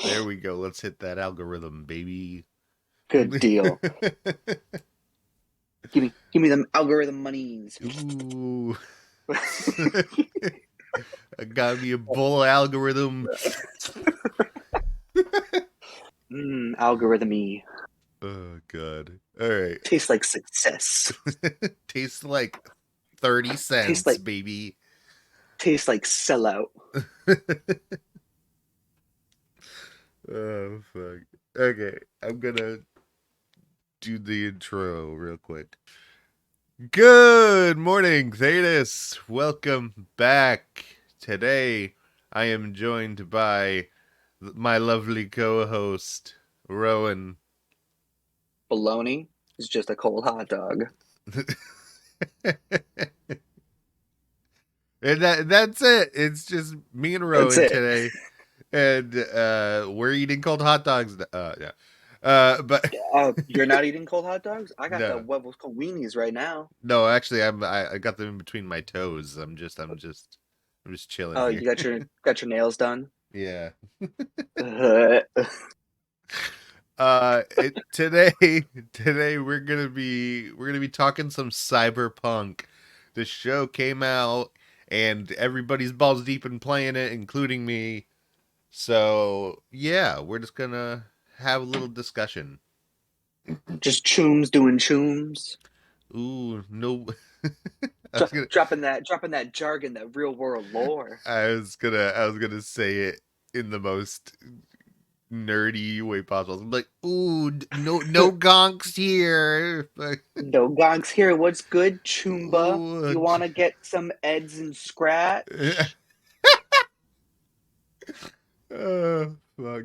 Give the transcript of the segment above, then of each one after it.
There we go. Let's hit that algorithm, baby. Good deal. Give me them algorithm monies. Ooh. I got me a bowl of algorithm. Algorithm-y. Oh god. All right. Tastes like success. Tastes like 30 Tastes cents, like baby. tastes like sellout. Oh fuck. Okay, I'm gonna do the intro real quick. Good morning, Thedas. Welcome back. Today, I am joined by my lovely co-host, Rowan. Bologna is just a cold hot dog. And that's it. It's just me and That's Rowan it. today, and we're eating cold hot dogs. Yeah, but You're not eating cold hot dogs? I got the no, huevos con weenies right now. no. Actually, I got them in between my toes. I'm just chilling Oh, here. you got your nails done? Yeah. Uh, Today today we're gonna be talking some Cyberpunk. The show came out and everybody's balls deep in playing it, including me. So yeah, we're just gonna have a little discussion. just chooms doing chooms. Ooh, no. I was gonna Dropping that jargon, that real world lore. I was gonna say it in the most nerdy way possible. I'm like, ooh, no gonks here. No gonks here. What's good, Choomba? Ooh, You want to get some Eds and Scratch? oh fuck.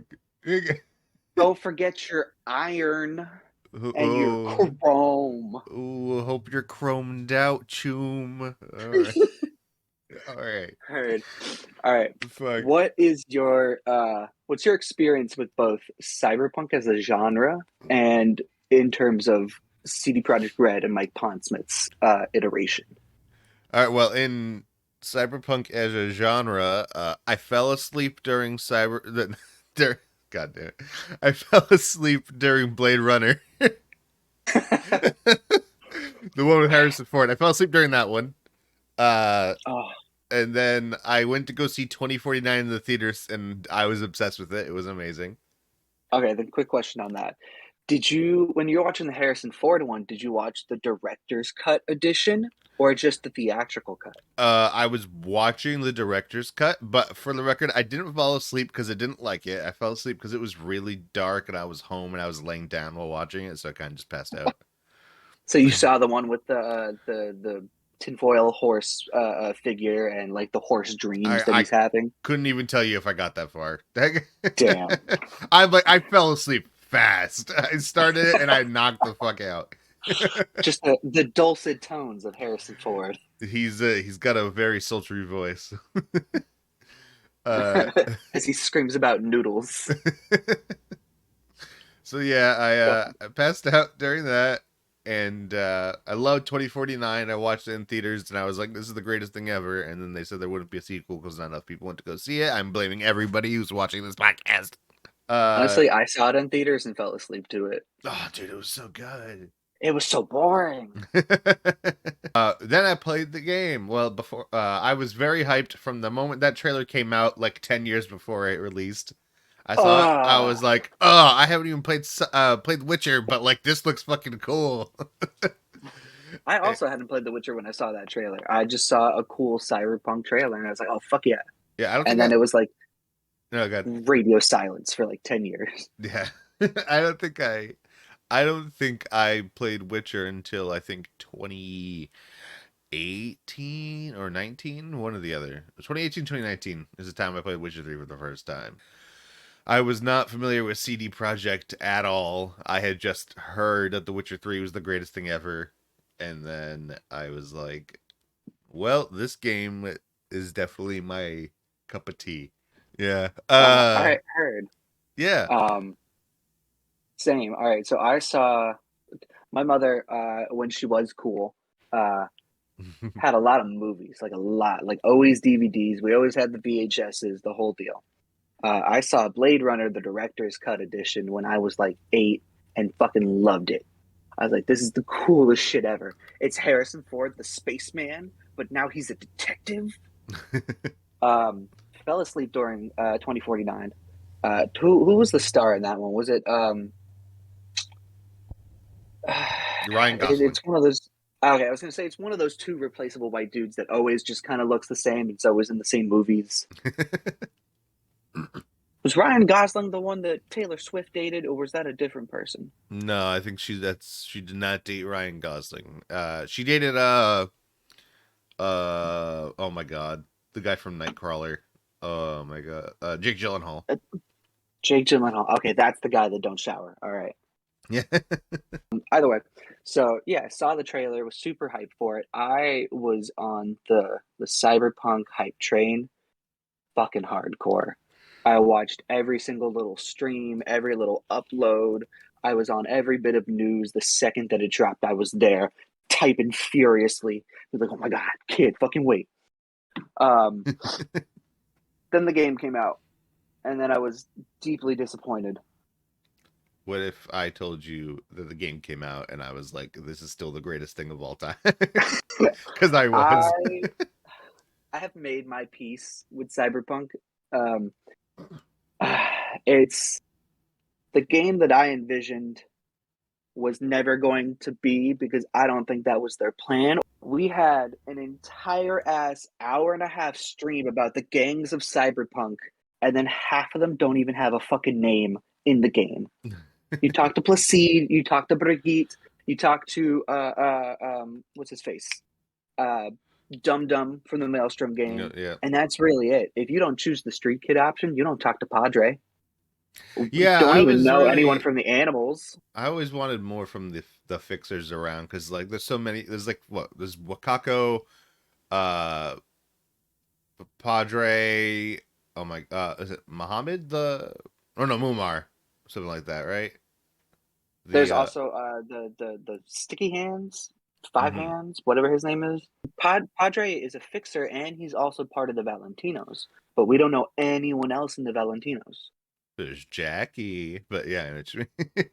Don't forget your iron and your Oh, chrome. oh, hope you're chromed out, choom. All right, all right. Heard. All right. Fuck. What's your experience with both cyberpunk as a genre and in terms of CD Projekt Red and Mike Pondsmith's iteration? All right. Well, in cyberpunk as a genre, I fell asleep during dur- God damn it. I fell asleep during Blade Runner, the one with Harrison Ford. I fell asleep during that one. Uh, Oh, and then I went to go see 2049 in the theaters, and I was obsessed with it. It was amazing. okay. Then, quick question on that: when you were watching the Harrison Ford one, did you watch the director's cut edition or just the theatrical cut? I was watching the director's cut, but for the record, I didn't fall asleep because I didn't like it. I fell asleep because it was really dark and I was home and I was laying down while watching it, so I kind of just passed out. So you saw the one with the tinfoil horse figure and like the horse dreams that I he's having. couldn't even tell you if I got that far. Damn. I fell asleep fast. I started it and I knocked the fuck out. Just the dulcet tones of Harrison Ford He's got a very sultry voice. Uh, as he screams about noodles. so yeah, I passed out during that, and I loved 2049. I watched it in theaters, and I was like, "This is the greatest thing ever." And then they said there wouldn't be a sequel because not enough people went to go see it. I'm blaming everybody who's watching this podcast. Uh, Honestly, I saw it in theaters and fell asleep to it. oh, dude, it was so good. It was so boring. Then I played the game. Well, before I was very hyped from the moment that trailer came out, like 10 years before it released. I saw it. I Uh, was like, "Oh, I haven't even played Witcher, but like this looks fucking cool." I Eh, also hadn't played The Witcher when I saw that trailer. I just saw a cool cyberpunk trailer and I was like, oh, fuck yeah. yeah, I don't And think then I. it was like No, God, radio silence for like 10 years. yeah, I don't think I. I don't think I played Witcher until I think 2018 or 19, one or the other. 2018, 2019 is the time I played Witcher 3 for the first time. I was not familiar with CD Projekt at all. I had just heard that The Witcher 3 was the greatest thing ever. And then I was like, well, this game is definitely my cup of tea. Yeah. I heard. Yeah. Um, Same. All right. So I saw my mother, when she was cool, uh, had a lot of movies, like a lot, like always DVDs. We always had the VHSs, the whole deal. I saw Blade Runner, the director's cut edition, when I was like 8 and fucking loved it. I was like, this is the coolest shit ever. It's Harrison Ford, the spaceman, but now he's a detective. Um, Fell asleep during 2049. Who was the star in that one? Was it Ryan Gosling. it's one of those. Okay, I was gonna say it's one of those two replaceable white dudes that always just kind of looks the same. It's always in the same movies. Was Ryan Gosling the one that Taylor Swift dated, or was that a different person? No, I think she did not date Ryan Gosling. She dated oh my god, the guy from Nightcrawler. Oh my god, Jake Gyllenhaal. Uh, Jake Gyllenhaal. Okay, that's the guy that don't shower. All right. Yeah. Either way, so yeah, saw the trailer, was super hyped for it. I was on the Cyberpunk hype train, fucking hardcore. I watched every single little stream, every little upload. I was on every bit of news the second that it dropped. I was there, typing furiously. I was like, "Oh my god, kid, fucking wait!" Um, then the game came out, and then I was deeply disappointed. What if I told you that the game came out and I was like, "This is still the greatest thing of all time"? Because I was. I I have made my peace with Cyberpunk. Um, it's the game that I envisioned was never going to be because I don't think that was their plan. We had an entire ass hour and a half stream about the gangs of Cyberpunk, and then half of them don't even have a fucking name in the game. You talk to Placide, you talk to Brigitte, you talk to what's his face, uh, Dum Dum from the Maelstrom game, Yeah. and that's really it. If you don't choose the Street Kid option, you don't talk to Padre. Yeah, Don't even know anyone from the Animals. I always wanted more from the fixers around because like there's so many. There's like what there's Wakako, uh, Padre. Oh my, is it Muhammad the? Or no, Mumar, something like that, right? There's The also the Sticky Hands, Five mhm. Hands, whatever his name is. Padre is a fixer, and he's also part of the Valentinos. But we don't know anyone else in the Valentinos. There's Jackie, but yeah, I know what you mean.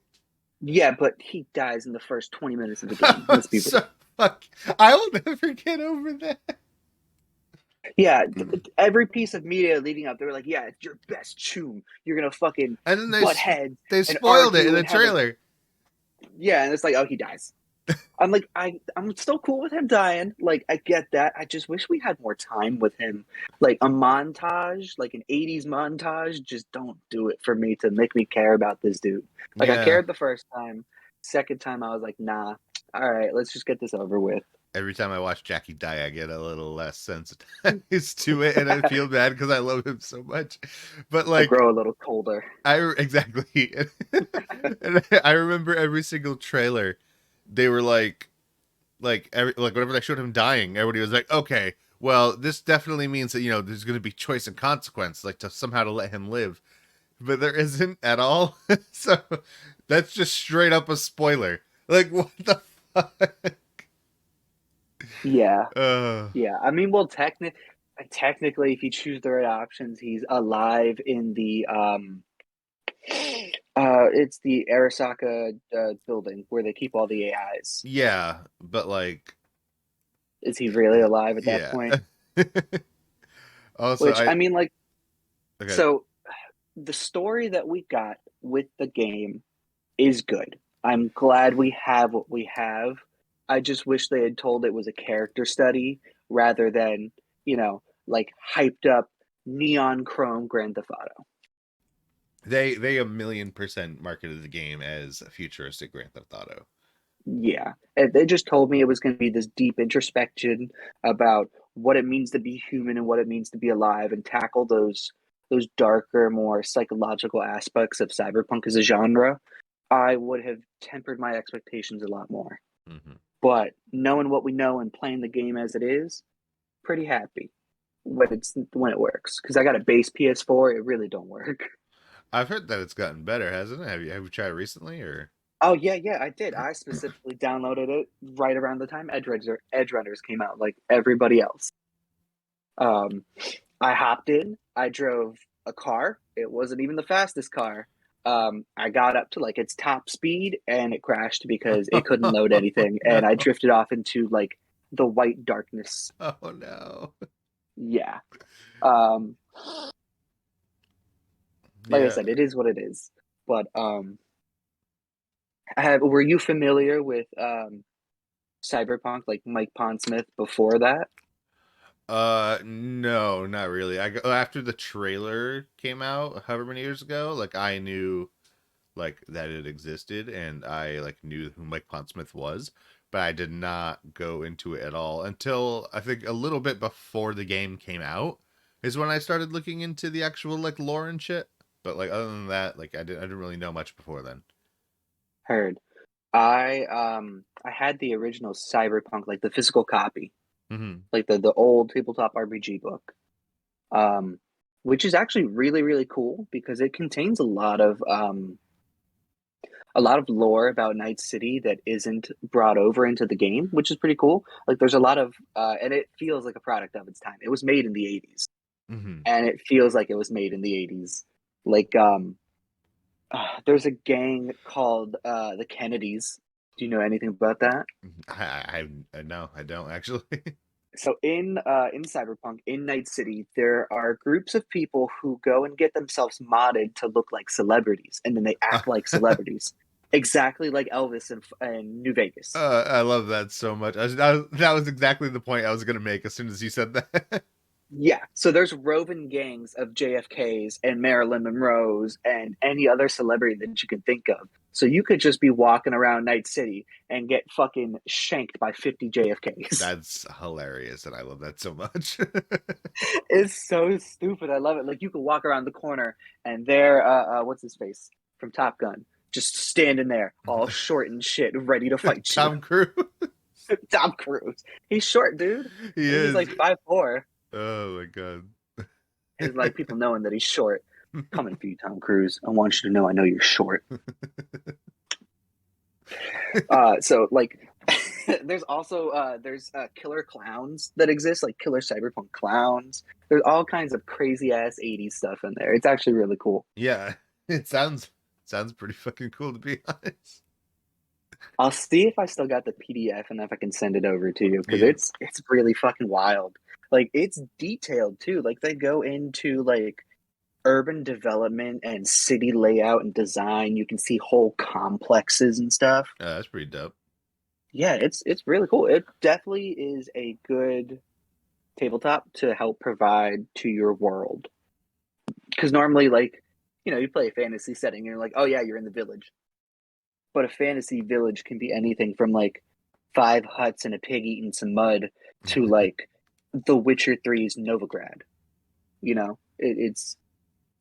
Yeah, but he dies in the first 20 minutes of the game. Let's be real. So fuck, I will never get over that. Yeah, every piece of media leading up, they were like, "Yeah, it's your best tune. You're gonna fucking And then butt heads they and spoiled it in argue the and have a trailer. yeah." And it's like, "Oh, he dies." I'm like, I'm still cool with him dying. Like, I get that. I just wish we had more time with him. Like a montage, like an '80s montage. Just don't do it for me to make me care about this dude. Like I Yeah. cared the first time. Second time, I was like, nah. All right, let's just get this over with. Every time I watch Jackie die, I get a little less sensitized to it, and I feel bad because I love him so much. But I like, grow a little colder. exactly, and I remember every single trailer. They were like whenever they showed him dying, everybody was like, okay, well, this definitely means that there's going to be choice and consequence, like to somehow to let him live, but there isn't at all. So that's just straight up a spoiler. Like what the fuck? Yeah, Uh, yeah. I mean, well, technically, if you choose the right options, he's alive in the it's the Arasaka building where they keep all the AIs. yeah, but like, Is he really alive at that yeah. point? Also, Which I I mean, like, okay. so the story that we got with the game is good. I'm glad we have what we have. I just wish they had told it was a character study rather than, like hyped up neon chrome Grand Theft Auto. They a million% marketed the game as a futuristic Grand Theft Auto. Yeah. They just told me it was going to be this deep introspection about what it means to be human and what it means to be alive and tackle those darker, more psychological aspects of cyberpunk as a genre. I would have tempered my expectations a lot more. Hmm. But knowing what we know and playing the game as it is, pretty happy when it works. Because I got a base PS4, it really don't work. I've heard that it's gotten better, hasn't it? Have you tried it recently or? Oh yeah, yeah, I did. I specifically downloaded it right around the time Edgerunners came out, like everybody else. Um, I hopped in. I drove a car. It wasn't even the fastest car. I got up to like its top speed and it crashed because it couldn't load anything, No. and I drifted off into like the white darkness. Oh no. Yeah. Um, like I Yeah. said, it is what it is. But were you familiar with Cyberpunk, like Mike Pondsmith before that? No, not really. After the trailer came out, however many years ago, like I knew like that it existed, and I like knew who Mike Pondsmith was, but I did not go into it at all until I think a little bit before the game came out is when I started looking into the actual like lore and shit. But like other than that, like I didn't really know much before then. Heard. I had the original Cyberpunk, like the physical copy, Mm-hmm. like the old tabletop RPG book. Um, which is actually really, really cool because it contains a lot of lore about Night City that isn't brought over into the game, which is pretty cool. Like there's a lot of and it feels like a product of its time. It was made in the 80s, Mm-hmm. and it feels like it was made in the 80s. Like there's a gang called the Kennedys. Do you know anything about that? I no, I don't actually. So in Cyberpunk, in Night City, there are groups of people who go and get themselves modded to look like celebrities, and then they act like celebrities, exactly like Elvis in New Vegas. I love that so much. That was exactly the point I was gonna make as soon as you said that. Yeah, so there's roving gangs of JFKs and Marilyn Monroes and any other celebrity that you can think of. So you could just be walking around Night City and get fucking shanked by 50 JFKs. That's hilarious, and I love that so much. It's so stupid. I love it. Like you could walk around the corner and there, what's his face from Top Gun, just standing there, all short and shit, ready to fight you. Tom Cruise. Tom Cruise. He's short, dude. He I think he's is. like 5'4". Oh my god. And like people knowing that he's short. Coming for you, Tom Cruise. I want you to know you're short. So like there's also there's killer clowns that exist, like killer cyberpunk clowns. There's all kinds of crazy ass 80s stuff in there. It's actually really cool. Yeah, it sounds pretty fucking cool to be honest. I'll see if I still got the PDF and if I can send it over to you because Yeah. it's really fucking wild. Like it's detailed too. Like they go into like urban development and city layout and design. You can see whole complexes and stuff. That's pretty dope. Yeah, it's really cool. It definitely is a good tabletop to help provide to your world. Because normally, like, you play a fantasy setting and you're like, oh yeah, you're in the village. But a fantasy village can be anything from like 5 huts and a pig eating some mud to like The Witcher Three's Novigrad.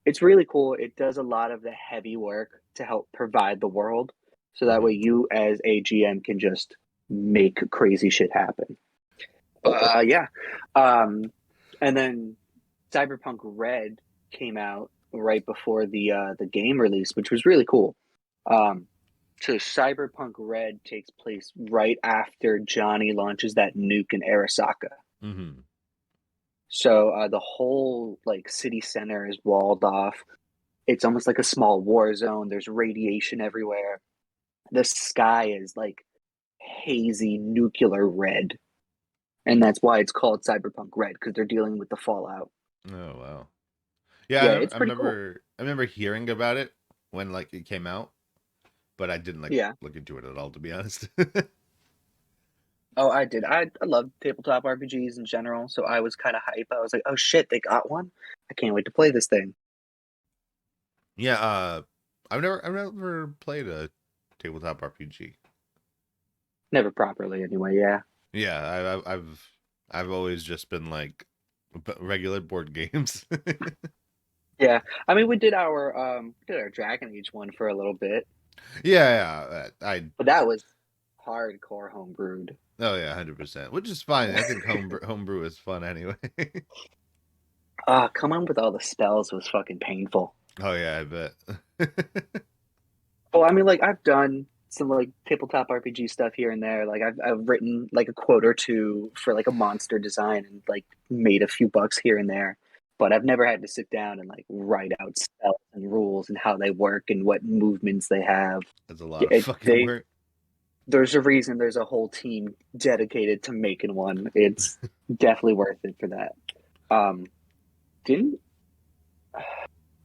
It's really cool. It does a lot of the heavy work to help provide the world, so that way Mhm. you as a GM can just make crazy shit happen. Yeah. Um, and then Cyberpunk Red came out right before the game release, which was really cool. Um, so Cyberpunk Red takes place right after Johnny launches that nuke in Arasaka. Mhm. So the whole like city center is walled off. It's almost like a small war zone. There's radiation everywhere. The sky is like hazy nuclear red, and that's why it's called Cyberpunk Red because they're dealing with the fallout. Oh wow. Yeah, Yeah, it's I pretty cool. remember. I remember hearing about it when like it came out, but I didn't like Yeah. look into it at all, to be honest. Oh, I did. I love tabletop RPGs in general, so I was kind of hype. I was like, oh shit, they got one. I can't wait to play this thing. Yeah, I've never played a tabletop RPG. Never properly, anyway. Yeah. Yeah, I've always just been like regular board games. Yeah. I mean, we did our Dragon Age one for a little bit, Yeah, I but that was hardcore homebrewed. oh yeah, 100%, which is fine. I think homebrew is fun anyway. Come on with all the spells was fucking painful. Oh yeah, I bet. Well, I mean, like I've done some like tabletop RPG stuff here and there. Like I've written like a quote or two for like a monster design and like made a few bucks here and there. but I've never had to sit down and like write out spells and rules and how they work and what movements they have. That's a lot of Yeah, fucking work. there's a reason there's a whole team dedicated to making one. It's definitely worth it for that. Um, didn't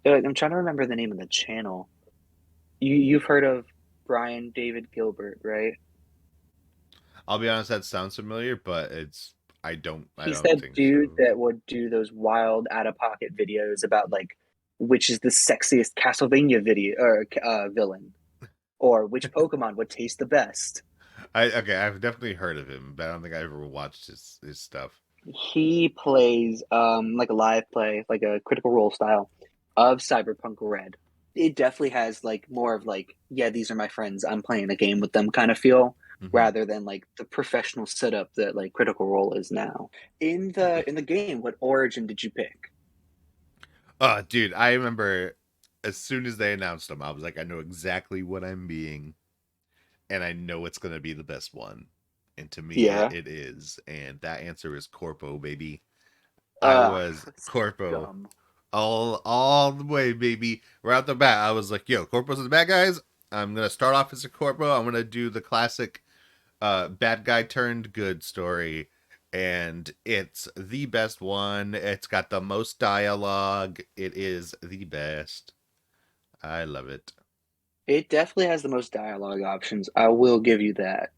I'm trying to remember the name of the channel. You've heard of Brian David Gilbert, right? I'll be honest, that sounds familiar, but I He's don't that think dude so. that would do those wild out of pocket videos about like which is the sexiest Castlevania video or villain, or which Pokemon would taste the best. Okay, I've definitely heard of him, but I don't think I ever watched his stuff. He plays like a live play, like a Critical Role style of Cyberpunk Red. It definitely has like more of like, yeah, these are my friends. I'm playing a game with them kind of feel, Hmm. rather than like the professional setup that like Critical Role is now. In the game, what origin did you pick? Oh, dude, I remember as soon as they announced him, I was like, I know exactly what I'm being, and I know it's gonna be the best one. And to me, Yeah. it is. And that answer is Corpo, baby. I Uh was Corpo Scum. all the way, baby. Right out the bat, I was like, yo, Corpo's the bad guys. I'm gonna start off as a Corpo. I'm gonna do the classic bad guy turned good story, and it's the best one. It's got the most dialogue. It is the best. I love it. It definitely has the most dialogue options. I will give you that.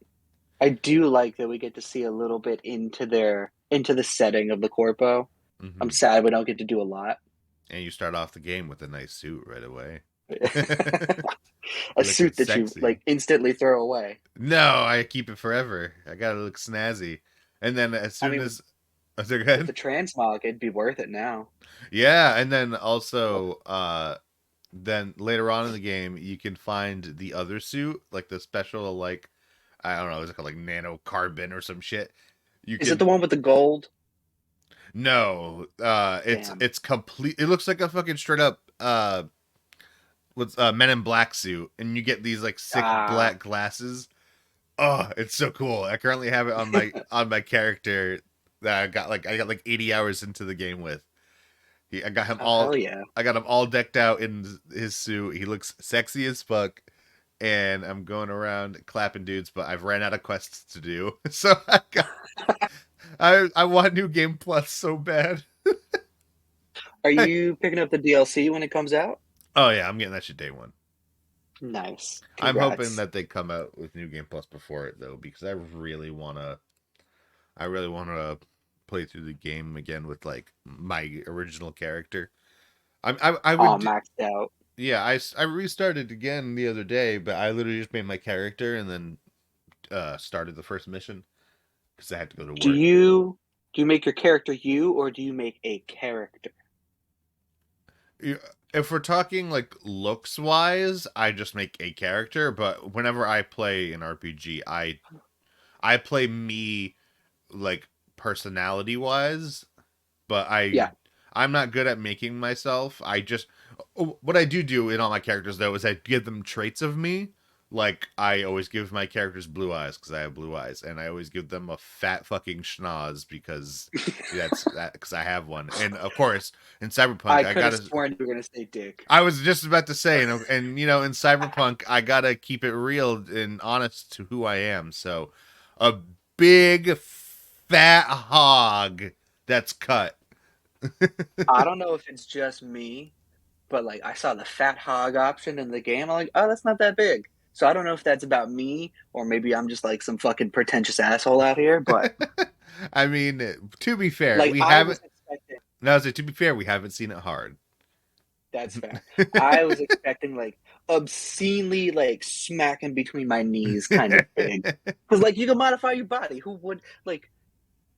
I do like that we get to see a little bit into the setting of the corpo. I'm Hmm. sad we don't get to do a lot. And you start off the game with a nice suit right away. A You're looking suit that you sexy. like instantly throw away. No, I keep it forever. I gotta look snazzy. And then as I soon mean, as oh, so go with ahead. the transmog, it'd be worth it now. Yeah, and then also then later on in the game you can find the other suit, like the special like I don't know, it's called like nano carbon or some shit. You Is it the can one with the gold? no, Damn. it's complete. It looks like a fucking straight up what's Men in Black suit, and you get these like sick Ah, black glasses. Oh, it's so cool. I currently have it on my character that I got like 80 hours into the game with. I got him oh all hell yeah. I got him all decked out in his suit. He looks sexy as fuck. And I'm going around clapping dudes, but I've ran out of quests to do. So I want New Game Plus so bad. Are you picking up the DLC when it comes out? Oh yeah, I'm getting that shit day one. Nice. I'm hoping Congrats. that they come out with New Game Plus before it though, because I really wanna play through the game again with like my original character. I Oh, would maxed out. yeah, I restarted again the other day, but I literally just made my character and then started the first mission because I had to go to Do work. you do you make your character you or do you make a character? Yeah, if we're talking like looks wise, I just make a character, but whenever I play an RPG, I play me like personality wise, but Yeah. I'm not good at making myself. I just what I do in all my characters though is I give them traits of me. Like I always give my characters blue eyes because I have blue eyes, and I always give them a fat fucking schnoz because that's that because I have one. And of course, in Cyberpunk, I I could have gotta. sworn you were gonna say dick. I was just about to say, and you know, in Cyberpunk, I gotta keep it real and honest to who I am. So, a big fat hog that's cut. I don't know if it's just me, but like I saw the fat hog option in the game. I'm like, oh, that's not that big. So I don't know if that's about me or maybe I'm just like some fucking pretentious asshole out here. But I mean, to be fair, like we I was haven't. expecting. No, to be fair, we haven't seen it hard. That's fair. I was expecting like obscenely like smacking between my knees, kind of big. Because like you can modify your body. Who would like?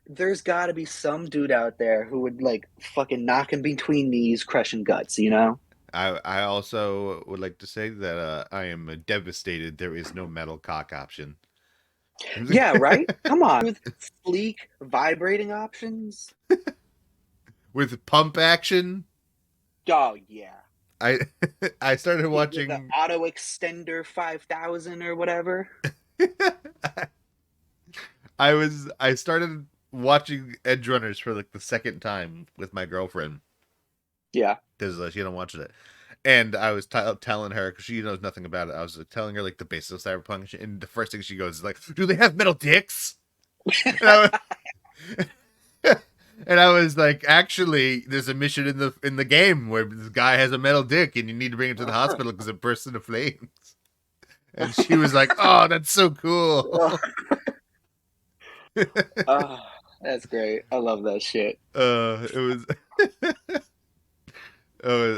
There's got to be some dude out there who would like fucking knock him between knees, crushing guts. You know? I also would like to say that I am devastated. There is no metal cock option Yeah, right. Come on, with sleek vibrating options. with pump action. Oh yeah, I I started the watching. auto extender 5000 or whatever. I started watching Edgerunners for like the second time with my girlfriend, Yeah. because she don't watch it. And I was telling her, because she knows nothing about it. I was like, telling her like the basics of Cyberpunk, and the first thing she goes is like, "Do they have metal dicks?" And I and I was like, "Actually, there's a mission in the game where this guy has a metal dick, and you need to bring him to the hospital because it bursts into flames." And she was like, "Oh, that's so cool." Oh, that's great. I love that shit. It was.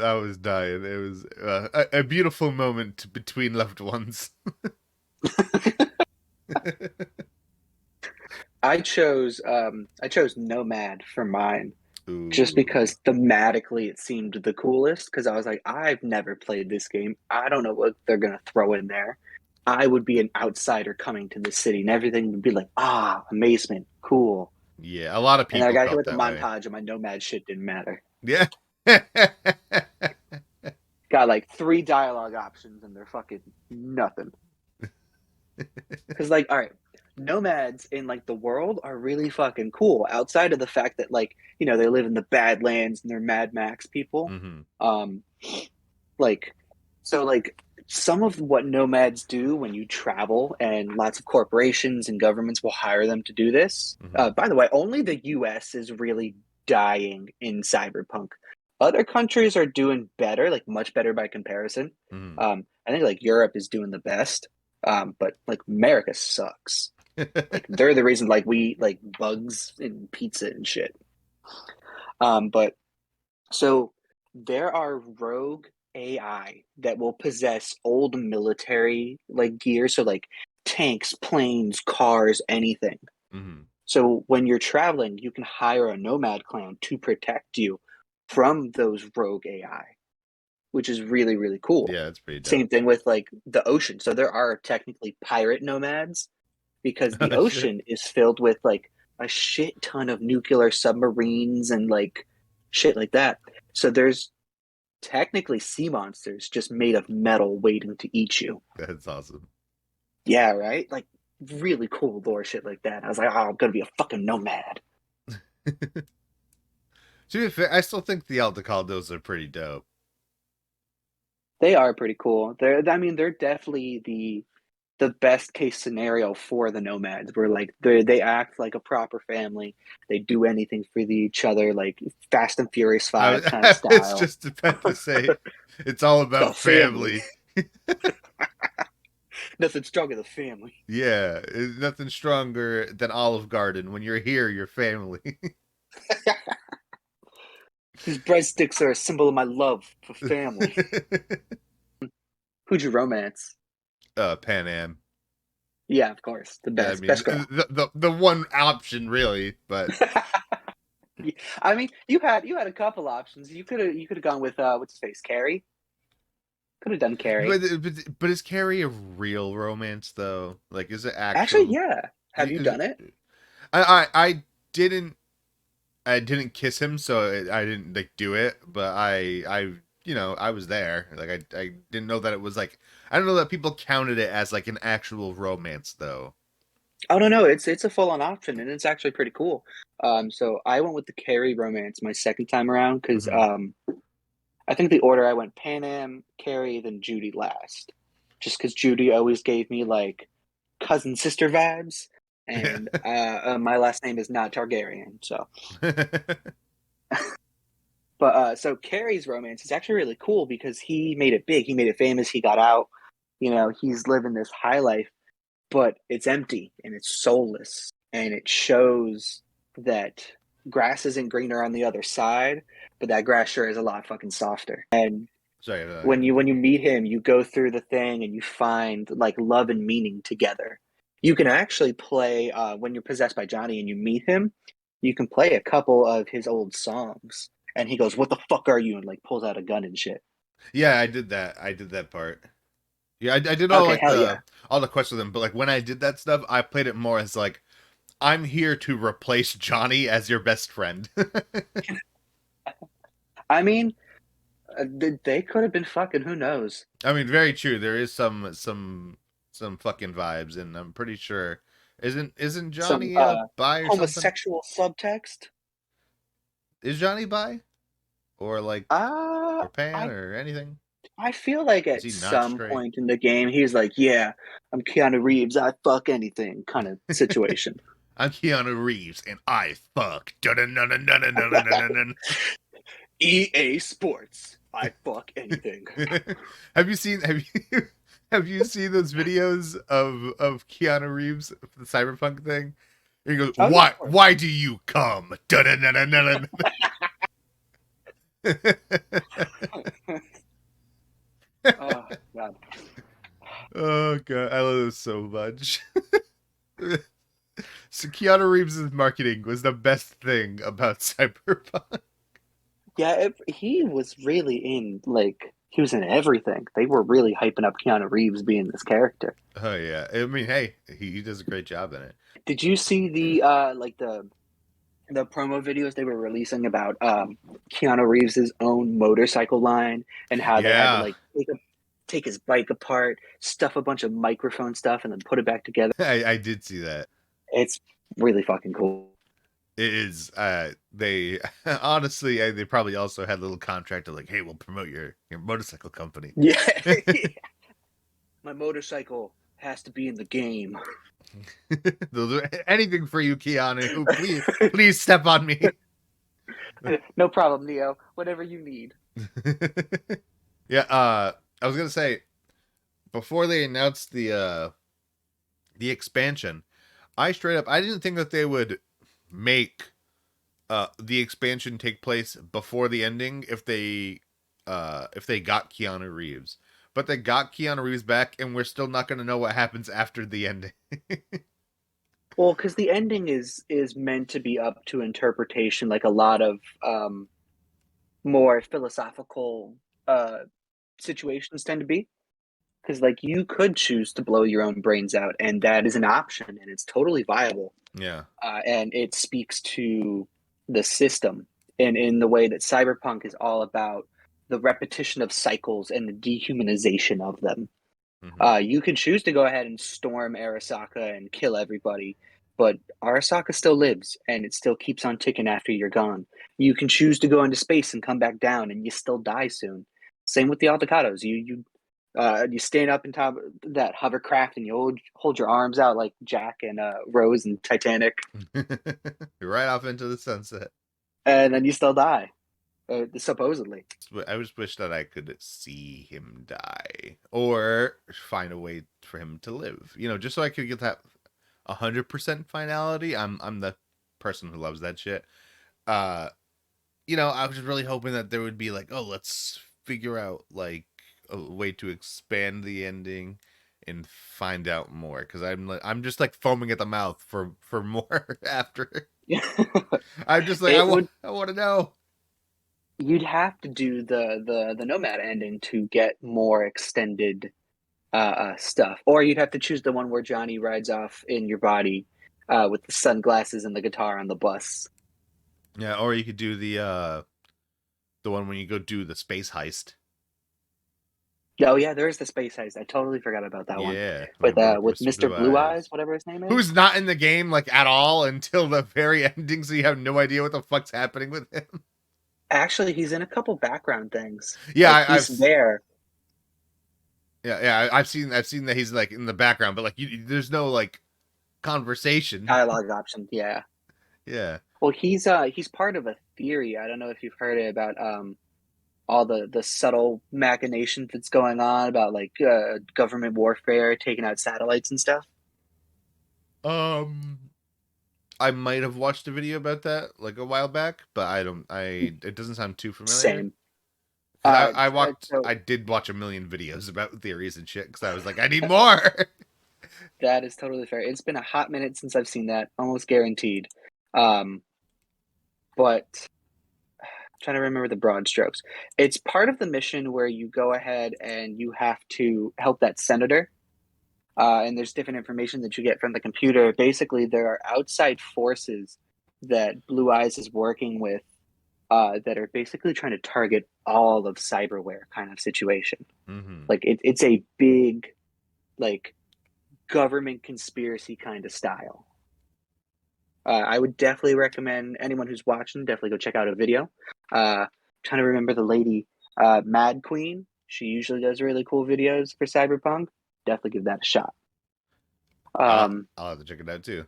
I was dying. It was a beautiful moment between loved ones. I chose Nomad for mine just Ooh, because thematically it seemed the coolest. Because I was like, I've never played this game. I don't know what they're gonna throw in there. I would be an outsider coming to the city, and everything would be like, amazement, cool. yeah. A lot of And then I people got hit felt with the that way. montage, and my Nomad shit didn't matter. Yeah. Got like three dialogue options, and they're fucking nothing. Because like, all right, nomads in like the world are really fucking cool. Outside of the fact that like they live in the Badlands and they're Mad Max people. Hmm. Um, like so like some of what nomads do when you travel, and lots of corporations and governments will hire them to do this. Hmm. By the way, only the U.S. is really dying in cyberpunk. Other countries are doing better, like much better by comparison. Hmm. I think like Europe is doing the best, but like America sucks. Like they're the reason like we eat like bugs and pizza and shit. But so there are rogue AI that will possess old military like gear, so like tanks, planes, cars, anything. Hmm. So when you're traveling, you can hire a nomad clan to protect you from those rogue AI, which is really, really cool. Yeah, it's pretty dope. Same thing with like the ocean. So there are technically pirate nomads because the Oh shit. ocean is filled with like a shit ton of nuclear submarines and like shit like that. So there's technically sea monsters just made of metal waiting to eat you. That's awesome. Yeah, right? Like really cool lore shit like that. I was like, I'm gonna be a fucking nomad. To be fair, I still think the Aldecaldos are pretty dope. They are pretty cool. They're definitely the best case scenario for the nomads where like they act like a proper family. They do anything for each other, like Fast and Furious 5 kind of I was style. just about to say, it's all The about family. family. Nothing stronger than family. Yeah, nothing stronger than Olive Garden. When you're here, you're family. These breadsticks are a symbol of my love for family. Who'd you romance? Pan Am. Yeah, of course. The Yeah, I best. mean Best girl. the one option really, but I mean, you had a couple options. You could have gone with what's his face, Carrie. Could have done Carrie. but is Carrie a real romance though? Like, is it Actually, actual? yeah. Have you Is done it? didn't I didn't kiss him, so I didn't like do it. But I was there. Like I didn't know that it was like I don't know that people counted it as like an actual romance though. Oh no, it's a full on option, and it's actually pretty cool. So I went with the Carrie romance my second time around because Hmm. I think the order I went Pan Am, Carrie, then Judy last. Just because Judy always gave me like cousin sister vibes, and my last name is not Targaryen. So, but so Carrie's romance is actually really cool because he made it big, he made it famous, he got out. He's living this high life, but it's empty and it's soulless, and it shows that grass isn't greener on the other side, but that grass sure is a lot fucking softer. And Sorry, when you meet him, you go through the thing and you find like love and meaning together. You can actually play when you're possessed by Johnny and you meet him. You can play a couple of his old songs, and he goes, "What the fuck are you?" and like pulls out a gun and shit. yeah, I did that. I did that part. Yeah, I did all Okay, like hell yeah. the quests with him, but like when I did that stuff, I played it more as like I'm here to replace Johnny as your best friend. I mean, they could have been fucking. Who knows? I mean, very true. There is some fucking vibes, and I'm pretty sure isn't Some Johnny a bi or something? homosexual subtext. Is Johnny bi? or like Uh, Japan I or anything? I feel like Is at he not some straight? point in the game he's like, "Yeah, I'm Keanu Reeves. I fuck anything," kind of situation. I'm Keanu Reeves and I fuck. Dun-dun-dun-dun-dun-dun-dun-dun-dun. EA Sports. I fuck anything. Have you seen have you seen those videos of Keanu Reeves for the Cyberpunk thing? And he goes, Oh yeah, of course. Why do you come? Dun-dun-dun-dun-dun-dun. Oh god. Oh god, I love this so much. So Keanu Reeves' marketing was the best thing about Cyberpunk. Yeah, he was really in like he was in everything. They were really hyping up Keanu Reeves being this character. Oh yeah, I mean, hey, he does a great job in it. Did you see the like the promo videos they were releasing about Keanu Reeves's own motorcycle line and how they had to Yeah, like take his bike apart, stuff a bunch of microphone stuff, and then put it back together? I did see that. It's really fucking cool. It is. They honestly, they probably also had a little contract of like, hey, we'll promote your motorcycle company. Yeah, my motorcycle has to be in the game. They'll do anything for you, Keanu. Please step on me. No problem, Neo. Whatever you need. Yeah. I was gonna say before they announced the expansion, I didn't think that they would make the expansion take place before the ending if they got Keanu Reeves. But they got Keanu Reeves back and we're still not gonna know what happens after the ending. Well, because the ending is meant to be up to interpretation, like a lot of more philosophical uh, situations tend to be. Because like you could choose to blow your own brains out, and that is an option, and it's totally viable. Yeah. And it speaks to the system, and in the way that cyberpunk is all about the repetition of cycles and the dehumanization of them. Hmm. You can choose to go ahead and storm Arasaka and kill everybody, but Arasaka still lives and it still keeps on ticking after you're gone. You can choose to go into space and come back down, and you still die soon. Same with the avocados. You stand up in top of that hovercraft and you hold your arms out like Jack and Rose and Titanic, Right off into the sunset. and then you still die, supposedly. I just wish that I could see him die or find a way for him to live. Just so I could get that 100% finality. I'm the person who loves that shit. Uh, I was just really hoping that there would be like, oh, let's figure out like a way to expand the ending and find out more because I'm just like foaming at the mouth for more after. I'm just like It would I want to know. You'd have to do the nomad ending to get more extended stuff, or you'd have to choose the one where Johnny rides off in your body with the sunglasses and the guitar on the bus. Yeah, or you could do the one when you go do the space heist. Oh yeah, there is the space heist. I totally forgot about that one Yeah, when you work with with Mister Blue Blue Eyes, Eyes, whatever his name is. who's not in the game like at all until the very ending, so you have no idea what the fuck's happening with him. Actually, he's in a couple background things. Yeah, Like I, he's I've there. yeah, I've seen that he's like in the background, but like there's no like conversation. Dialogue option. Yeah. Yeah. Well, he's part of a theory. I don't know if you've heard it about all the subtle machinations that's going on about like government warfare, taking out satellites and stuff. Um, I might have watched a video about that like a while back, but I don't. It doesn't sound too familiar. Same. Because Uh, so I did watch a million videos about theories and shit. Because I was like, I need more. that is totally fair. It's been a hot minute since I've seen that, almost guaranteed. Um, but I'm trying to remember the broad strokes. It's part of the mission where you go ahead and you have to help that senator. And there's different information that you get from the computer. Basically, there are outside forces that Blue Eyes is working with that are basically trying to target all of cyberware kind of situation. Hmm. Like it's a big like government conspiracy kind of style. I would definitely recommend anyone who's watching definitely go check out a video. trying to remember the lady, Mad Queen. She usually does really cool videos for Cyberpunk. Definitely give that a shot. Um, I'll have to check it out too.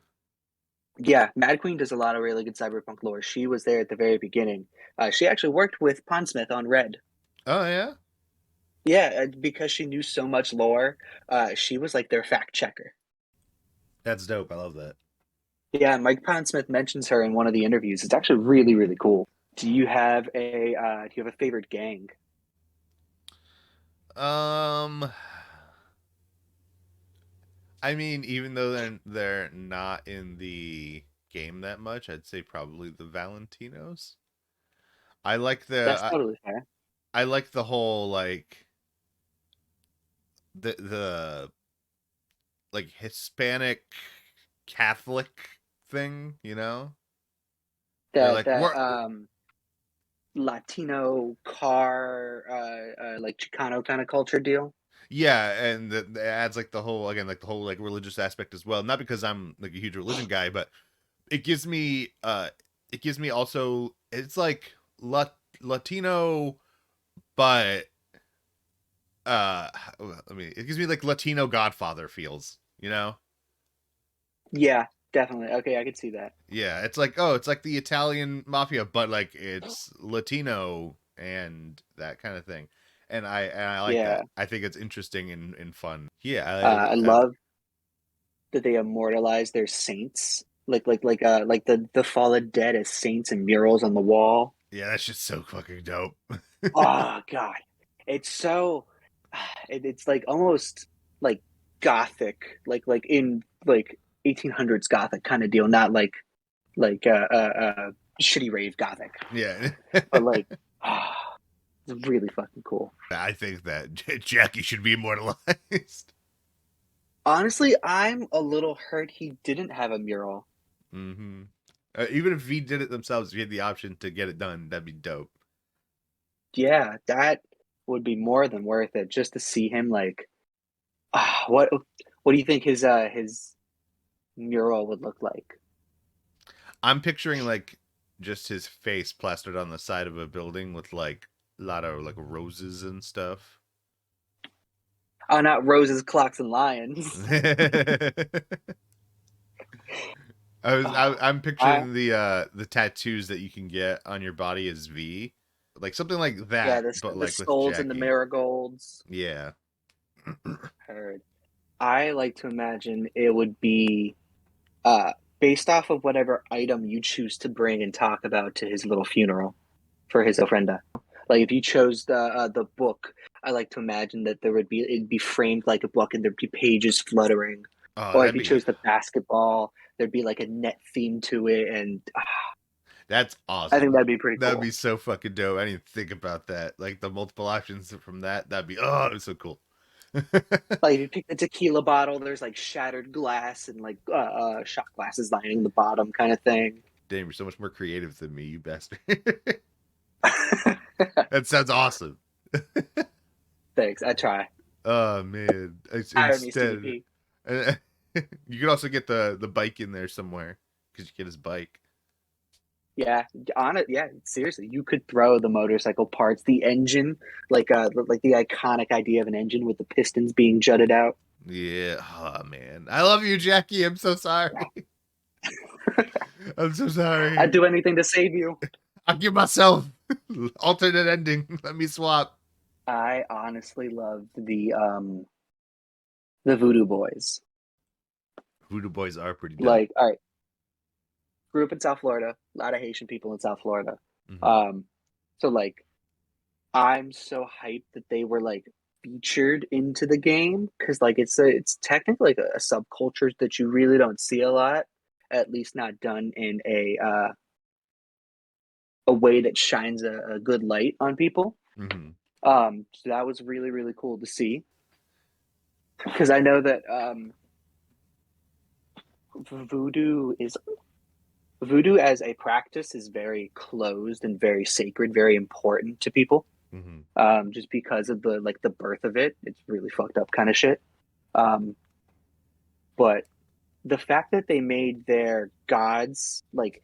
yeah, Mad Queen does a lot of really good Cyberpunk lore. She was there at the very beginning. She actually worked with Pondsmith on Red. Oh yeah, Yeah, because she knew so much lore, she was like their fact checker. that's dope. I love that. Yeah, Mike Pondsmith mentions her in one of the interviews. It's actually really, really cool. Do you have a favorite gang? Um, I mean, even though they're not in the game that much, I'd say probably the Valentinos. I like That's the totally fair. I like the whole like the like Hispanic Catholic thing, you know? They're That like that we're Latino car, like Chicano kind of culture deal. yeah, and that adds like the whole again like the whole like religious aspect as well. Not because I'm like a huge religion guy, but it gives me also it's like Latino but uh I mean it gives me like Latino Godfather feels, you know? Yeah, definitely. Okay, I could see that. Yeah, it's like oh, it's like the Italian mafia, but like it's Latino and that kind of thing. And I like Yeah, that. I think it's interesting and fun. Yeah, I love that they immortalize their saints, like the fallen dead as saints and murals on the wall. yeah, that's just so fucking dope. Oh God, it's so it's like almost like gothic, like in like 1800s gothic kind of deal, not like shitty rave gothic, Yeah. but like it's really fucking cool. I think that Jackie should be immortalized. Honestly, I'm a little hurt he didn't have a mural. hmm Even if he did it themselves, if he had the option to get it done, that'd be dope. Yeah, that would be more than worth it just to see him like what do you think his mural would look like? I'm picturing like just his face plastered on the side of a building with like a lot of like roses and stuff. Oh, not roses, clocks, and lions. I'm I picturing the tattoos that you can get on your body as V, like something like Yeah, that, this but the like with skulls and the Jackie. marigolds. Yeah. Heard. I like to imagine it would be uh based off of whatever item you choose to bring and talk about to his little funeral for his ofrenda. Like if you chose the book, I like to imagine that it'd be framed like a book and there'd be pages fluttering. Oh, Or if you chose the basketball, there'd be like a net theme to it, and that's I think awesome. that'd be pretty That'd be cool. so fucking dope. I didn't think about that. Like the multiple options from that. That'd be oh, it's so cool. Like if you pick the tequila bottle, there's like shattered glass and like shot glasses lining the bottom, kind of thing. Damn, you're so much more creative than me, you bastard. That sounds awesome. Thanks, I try. Oh man, it's Hire me, instead. CDP. You could also get the bike in there somewhere because you get his bike. Yeah, on it. Yeah, seriously, you could throw the motorcycle parts, the engine, like the iconic idea of an engine with the pistons being jutted out. Yeah. Oh man, I love you, Jackie. I'm so sorry. I'm so sorry. I'd do anything to save you. I'll give myself alternate ending. Let me swap. I honestly loved the Voodoo Boys. Voodoo Boys are pretty dope. Like, all right, grew up in South Florida, a lot of Haitian people in South Florida. hmm Um, so like I'm so hyped that they were like featured into the game because like it's technically like a subculture that you really don't see a lot, at least not done in a way that shines a good light on people. hmm So that was really really cool to see because I know that voodoo is voodoo as a practice is very closed and very sacred, very important to people. hmm Just because of the like the birth of it, it's really fucked up kind of shit. Um, but the fact that they made their gods like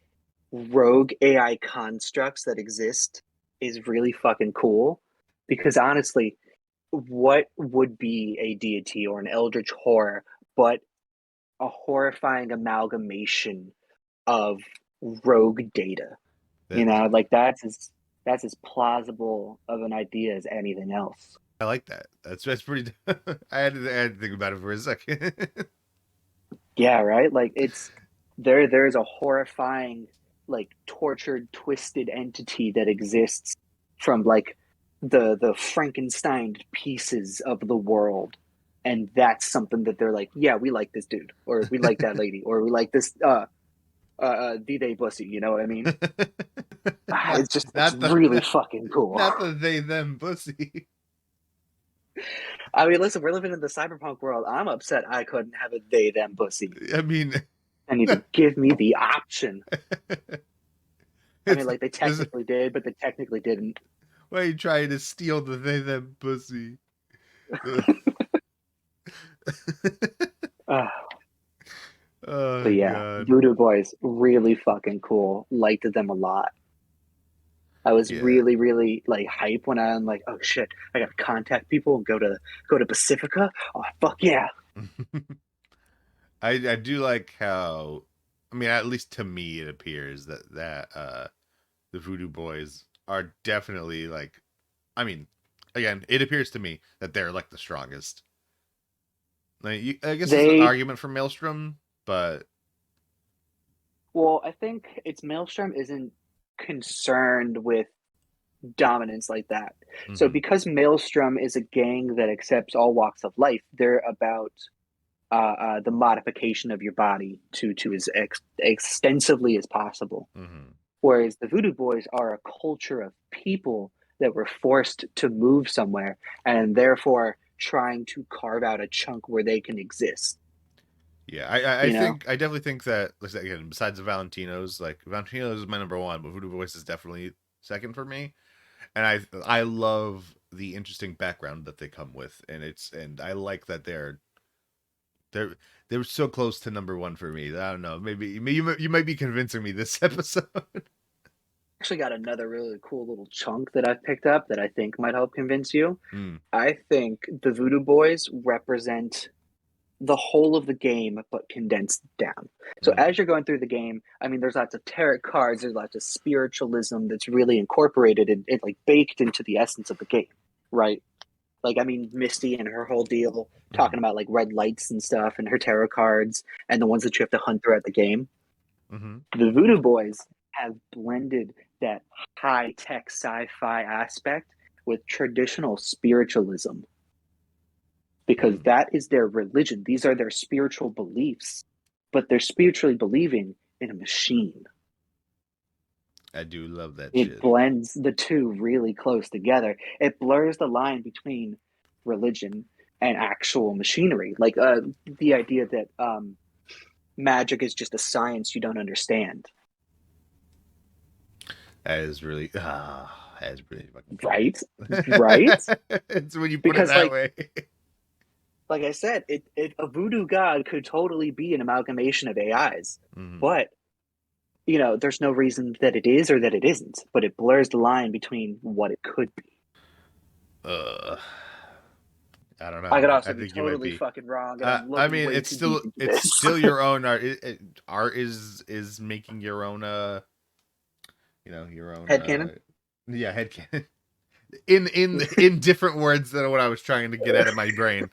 rogue AI constructs that exist is really fucking cool because honestly, what would be a deity or an eldritch horror but a horrifying amalgamation of rogue data? You That know, like that's as plausible of an idea as anything else. I like that. That's pretty. I had to think about it for a second. Yeah, right? Like it's there's a horrifying, like tortured, twisted entity that exists from like the Frankenstein pieces of the world. And that's something that they're like, yeah, we like this dude, or we like that lady, or we like this D-Day pussy, you know what I mean? not It's not the really fucking cool. not the they them pussy. I mean, listen, we're living in the cyberpunk world. I'm upset I couldn't have a they them pussy. I mean, And even give me the option. I mean, it's like they this, technically did, but they technically didn't. why are you trying to steal the they them pussy? Uh, but Oh yeah, god. Voodoo Boys really fucking cool. Liked them a lot. I was Yeah. really, really like hype when I'm like, oh shit, I gotta contact people and go to Pacifica. Oh fuck yeah! I do like how, I mean, at least to me it appears that the Voodoo Boys are definitely like, I mean, again, it appears to me that they're like the strongest. Like, I guess there's an They argument for Maelstrom, but well, I think it's Maelstrom isn't concerned with dominance like that. So mhm, because Maelstrom is a gang that accepts all walks of life, they're about the modification of your body to as extensively as possible. mhm. Whereas the Voodoo Boys are a culture of people that were forced to move somewhere and therefore trying to carve out a chunk where they can exist. Yeah, I You know, think I definitely think that, like, again, besides the Valentinos, like Valentinos is my number one, but Voodoo Voice is definitely second for me. And I love the interesting background that they come with, and I like that they're they're so close to number one for me. I don't know, maybe you might be convincing me this episode. actually got another really cool little chunk that I've picked up that I think might help convince you. Hmm. I think the Voodoo Boys represent the whole of the game but condensed down. So Hmm. as you're going through the game, I mean there's lots of tarot cards, there's lots of spiritualism that's really incorporated and it like baked into the essence of the game, right? Like I mean Misty and her whole deal Hmm. talking about like red lights and stuff and her tarot cards and the ones that you have to hunt throughout the game. Hmm. The Voodoo Boys have blended that high tech sci-fi aspect with traditional spiritualism because Hmm. that is their religion. These are their spiritual beliefs, but they're spiritually believing in a machine. I do love that It shit. blends the two really close together. It blurs the line between religion and actual machinery. Like the idea that magic is just a science you don't understand, That is really that is really fucking right? Right? good. It's when you put it Because that way. like I said, a voodoo god could totally be an amalgamation of AIs, Hmm. but you know, there's no reason that it is or that it isn't, but it blurs the line between what it could be. Uh, I don't I know. could I also be think you might totally be. fucking wrong, and I'm I looking mean, way too deep into it's this. still your own art. Art is making your own your own Headcanon? yeah, headcanon. In different words than what I was trying to get out of my brain.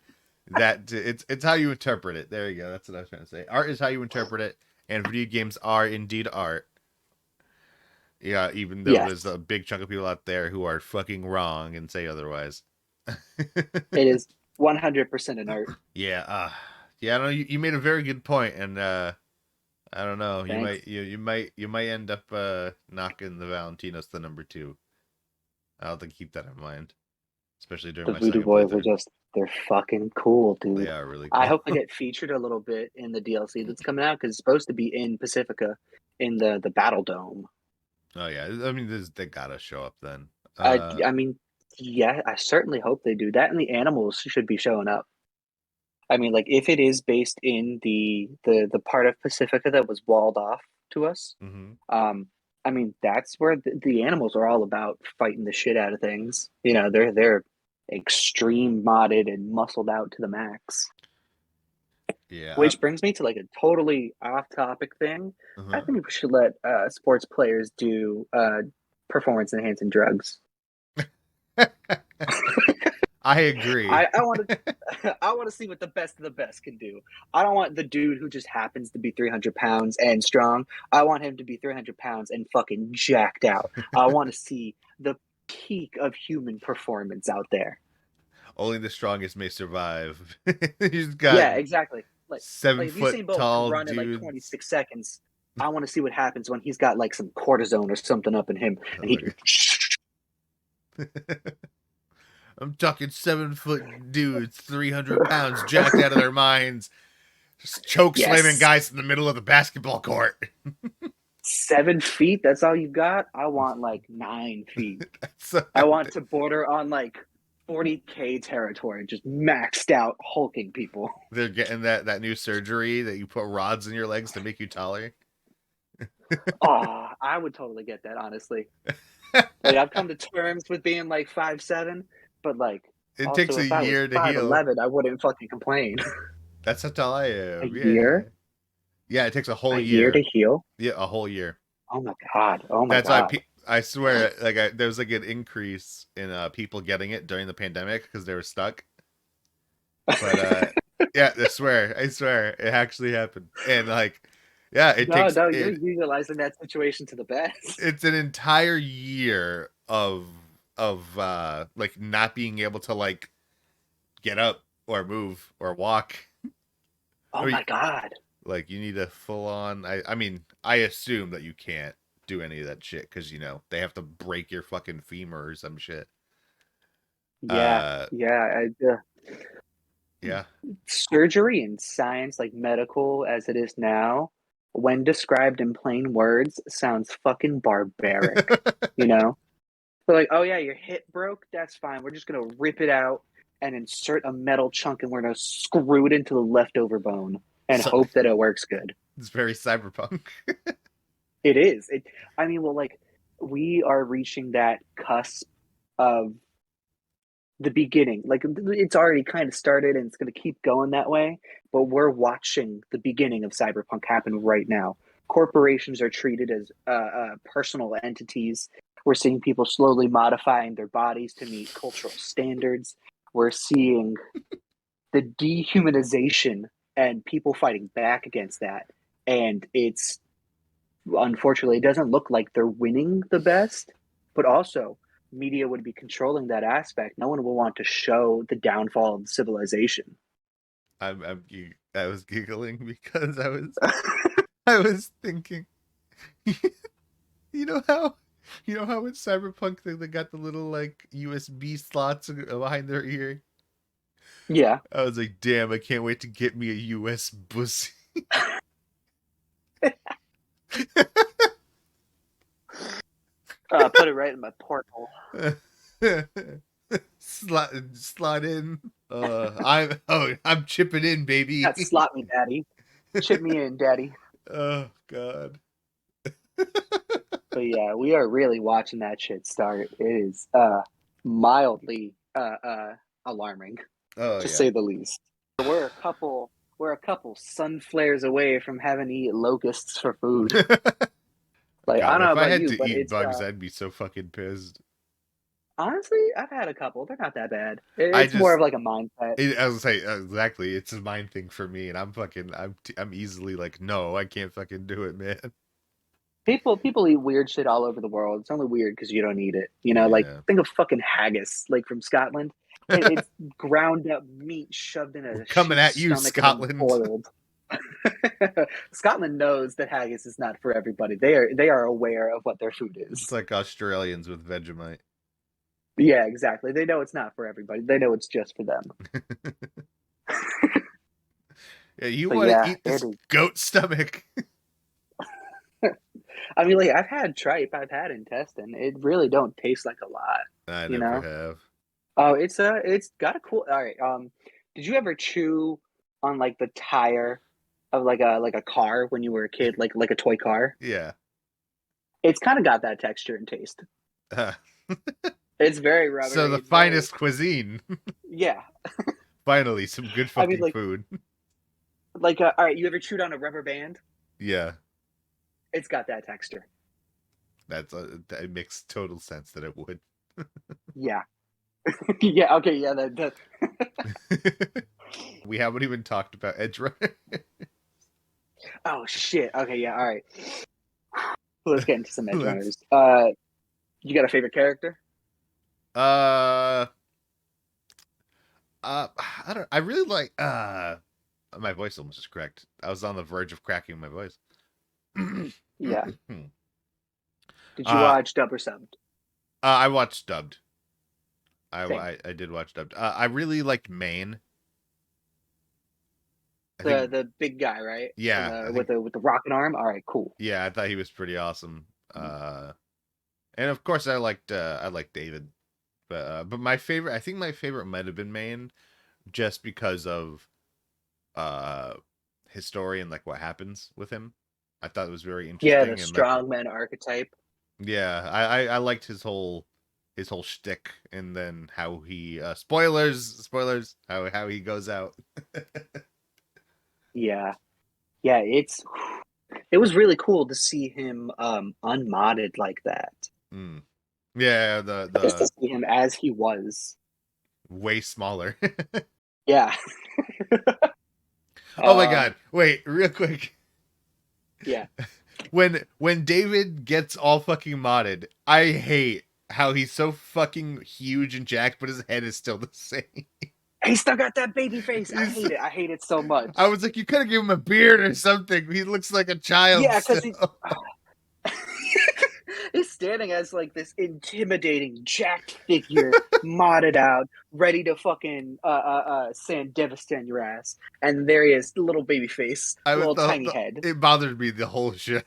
That it's how you interpret it. There you go. That's what I was trying to say. Art is how you interpret it, and video games are indeed art. Yeah, even though there's Yes, a big chunk of people out there who are fucking wrong and say otherwise. it is 100% an art. Yeah, yeah. I know you made a very good point, and I don't know. Thanks. You might end up knocking the Valentinos to number two. I'll have to keep that in mind, especially during The my Voodoo second Boys are playthrough. just, they're fucking cool, They dude. are really I cool. hope they get featured a little bit in the DLC that's coming out because it's supposed to be in Pacifica in the Battle Dome. Oh yeah, I mean, they gotta show up then. I mean, yeah, I certainly hope they do that, and the animals should be showing up. I mean, like if it is based in the part of Pacifica that was walled off to us, Hmm. um, I mean, that's where the animals are all about fighting the shit out of things. You know, they're extreme modded and muscled out to the max. Yeah. Which brings me to like a totally off-topic thing. I Uh-huh. think we should let sports players do performance-enhancing drugs. I agree. I want to I want to see what the best of the best can do. I don't want the dude who just happens to be 300 pounds and strong. I want him to be 300 pounds and fucking jacked out. I want to see the peak of human performance out there. Only the strongest may survive. He's got Yeah, exactly. seven Like if foot Usain Bolt can tall run in like dudes. 26 seconds, I want to see what happens when he's got like some cortisone or something up in him and he can. Look, I'm talking 7 foot dudes, 300 pounds, jacked out of their minds, just choke slamming Yes, guys in the middle of the basketball court. 7 feet. That's all you got. I want like 9 feet. So I want to border on like 40K territory, just maxed out hulking people. they're getting that new surgery that you put rods in your legs to make you taller. Oh, I would totally get that, honestly. Like I've come to terms with being like 5'7", but like It takes also a if I was year to heal. 5'11", I wouldn't fucking complain. That's how tall I A am. Yeah. year, Yeah, it takes a a whole year to year. heal. Yeah, a whole year. Oh my god. Oh my That's why god. I swear, there was like an increase in people getting it during the pandemic because they were stuck. But yeah, I swear, it actually happened. And like, yeah, it No, takes no, you're it. utilizing that situation to the best. It's an entire year of like not being able to like get up or move or walk. Oh Or my god. like you need a full on. I mean, I assume that you can't do any of that shit because they have to break your fucking femur or some shit. Yeah, Uh, yeah. yeah. Surgery and science, like medical as it is now, when described in plain words, sounds fucking barbaric. You know? They're like, oh yeah, your hip broke? That's fine. We're just gonna rip it out and insert a metal chunk and we're gonna screw it into the leftover bone and So hope that it works good. it's very cyberpunk. It is. I mean, well, like we are reaching that cusp of the beginning. Like it's already kind of started and it's going to keep going that way, but we're watching the beginning of cyberpunk happen right now. Corporations are treated as personal entities. We're seeing people slowly modifying their bodies to meet cultural standards. We're seeing the dehumanization and people fighting back against that. And it's unfortunately, it doesn't look like they're winning the best, but also media would be controlling that aspect. No one will want to show the downfall of civilization. I was giggling because I was thinking, you know how in Cyberpunk they got the little like USB slots behind their ear. Yeah, I was like, damn, I can't wait to get me a US pussy. put it right in my portal. slot in. I'm chipping in, That baby. slot me, daddy. Chip me in, daddy. Oh God. But yeah, we are really watching that shit start. It is mildly alarming, Oh to yeah. say the least. We're a couple sun flares away from having to eat locusts for food. Like I God, don't know if I about had you, to but eat it's bugs, I'd be so fucking pissed. honestly, I've had a couple. They're not that bad. I It's more just of like a mindset. I was say exactly. It's a mind thing for me, and I'm easily like, no, I can't fucking do it, man. People eat weird shit all over the world. It's only weird because you don't eat it. You know, like Yeah. think of fucking haggis, like from Scotland. It's ground up meat shoved in We're a coming sheep's at you, stomach and then Scotland. boiled. Scotland knows that haggis is not for everybody. They are aware of what their food It's is. like Australians with Vegemite. Yeah, exactly. They know it's not for everybody. They know it's just for them. Yeah, you But want to yeah, eat it this is. goat stomach? I mean, like I've had tripe, I've had intestine. It really don't taste like a lot, I you never know. have. Oh, it's got a cool. All right. Did you ever chew on like the tire of like a car when you were a kid, like a toy car? Yeah. It's kind of got that texture and taste. Uh, It's very so rubbery. the It's very finest cuisine. yeah. Finally, some good I mean, fucking food. all right. You ever chewed on a rubber band? Yeah, It's got that texture. that makes total sense that it would. Yeah. Yeah. Okay. Yeah. That. We haven't even talked about Edgerunner. Oh shit. Okay. Yeah. All right. Let's get into some edge Let's. runners. You got a favorite character? Uh, I don't. I really like. My voice almost is cracked. I was on the verge of cracking my voice. Yeah. Did you uh, watch Dub or Subbed? I watched dubbed. Same. I did watch dubbed. I really liked Maine. I The think. the big guy, right? Yeah, I think. With the rocket arm. All right. Cool. Yeah, I thought he was pretty awesome. And of course I liked David. But my favorite, I think my favorite might have been Maine, just because of uh his story and like what happens with him. I thought it was very Yeah. The interesting and like strongman archetype. yeah, I liked his whole shtick, and then how he spoilers how he goes out. Yeah. Yeah. It was really cool to see him unmodded like that. Mm. Yeah, Just to the see him as he was. way smaller. Yeah. Oh my um. god! Wait, real quick. Yeah. When David gets all fucking modded, I hate how he's so fucking huge and jacked, but his head is still the same. He still got that baby face. I He's, hate it. I hate it so I much. was like, you could have given him a beard or something. He looks like a child Yeah, because still. he's he's standing as like this intimidating, jacked figure, modded out, ready to fucking sand devastate your ass. And there he is, little baby face, I was little tiny head. it bothered me the whole show.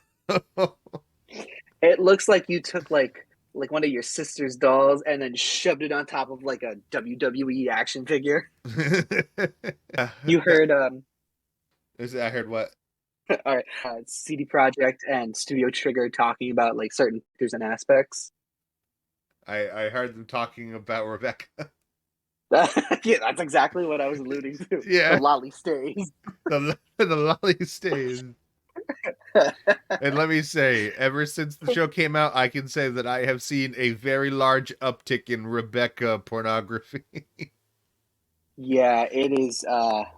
It looks like you took like one of your sister's dolls and then shoved it on top of like a WWE action figure. You heard I heard what? all right, CD Projekt and Studio Trigger talking about like certain features and aspects. I heard them talking about Rebecca. Yeah, that's exactly what I was alluding to. The Yeah, lolly stays. the lolly stays. And let me say, ever since the show came out, I can say that I have seen a very large uptick in Rebecca pornography. Yeah, it is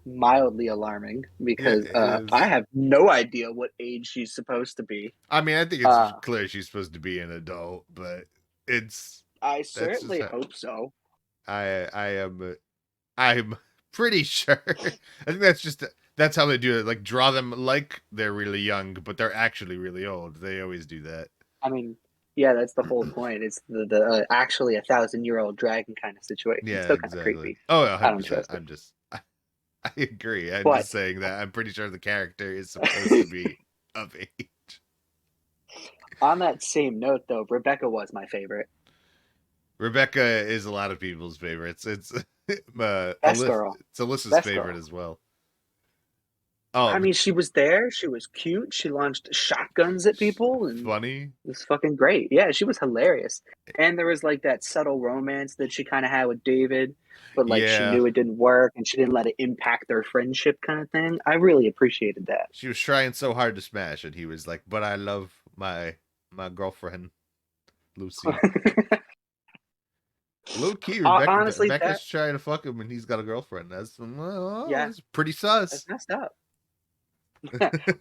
mildly alarming Yeah, because it I is. have no idea what age she's supposed to be. I mean, I think it's Uh, clear she's supposed to be an adult, but it's I that's just certainly how hope so. I am. I'm pretty sure. I think that's how they do it. Like draw them like they're really young, but they're actually really old. They always do that. I mean, yeah, that's the whole point. It's the actually 1,000-year-old dragon kind of situation. It's Yeah, still kind of exactly. creepy. Oh, I don't 100%. trust it. I agree. I'm But just saying that I'm pretty sure the character is supposed to be of age. on that same note, though, Rebecca was my favorite. Rebecca is a lot of people's favorites. It's Best girl. it's Alyssa's Best favorite girl. as well. I Oh, mean, she was there. She was cute. She launched shotguns at people, and funny. it was fucking great. Yeah, she was hilarious. And there was like that subtle romance that she kind of had with David, but like she Yeah, knew it didn't work, and she didn't let it impact their friendship, kind of thing. I really appreciated that. she was trying so hard to smash, and he was like, "But I love my girlfriend, Lucy." Low key, Honestly, Rebecca's that trying to fuck him, and he's got a girlfriend. yeah, That's pretty that's sus. messed up.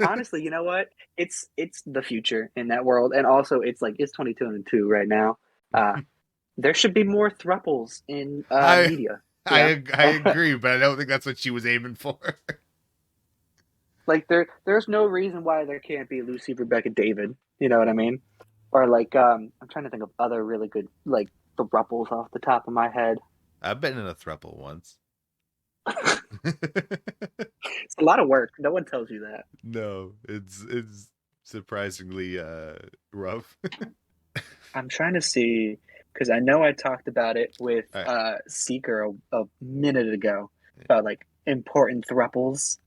Honestly, you know what? It's the future in that world, and also it's like it's 22 and 2 right now. Uh, there should be more thruples in I media. You know, I agree, but I don't think that's what she was aiming for. like there's no reason why there can't be Lucy, Rebecca, David. You know what I mean? Or like I'm trying to think of other really good like thruples off the top of my head. I've been in a throuple once. It's a lot of work. No one tells you that. No, it's surprisingly rough. I'm trying to see because I know I talked about it with All right. Seeker a minute ago about like important thruples.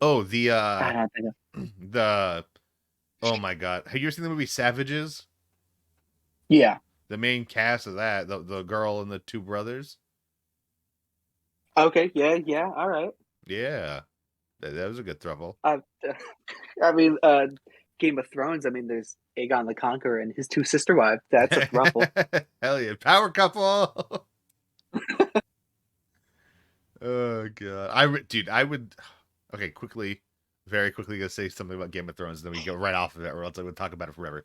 Oh, I don't think. the oh my god. Have you ever seen the movie Savages? Yeah. The main cast of that, the girl and the two brothers. Okay. Yeah. Yeah. All right. Yeah. That was a good throuple. Uh, I mean, Game of Thrones. I mean, there's Aegon the Conqueror and his two sister wives. That's a throuple. Hell yeah. Power couple. Oh god. Dude, I would okay, quickly, very quickly gonna say something about Game of Thrones, then we go right off of it, or else I would talk about it forever.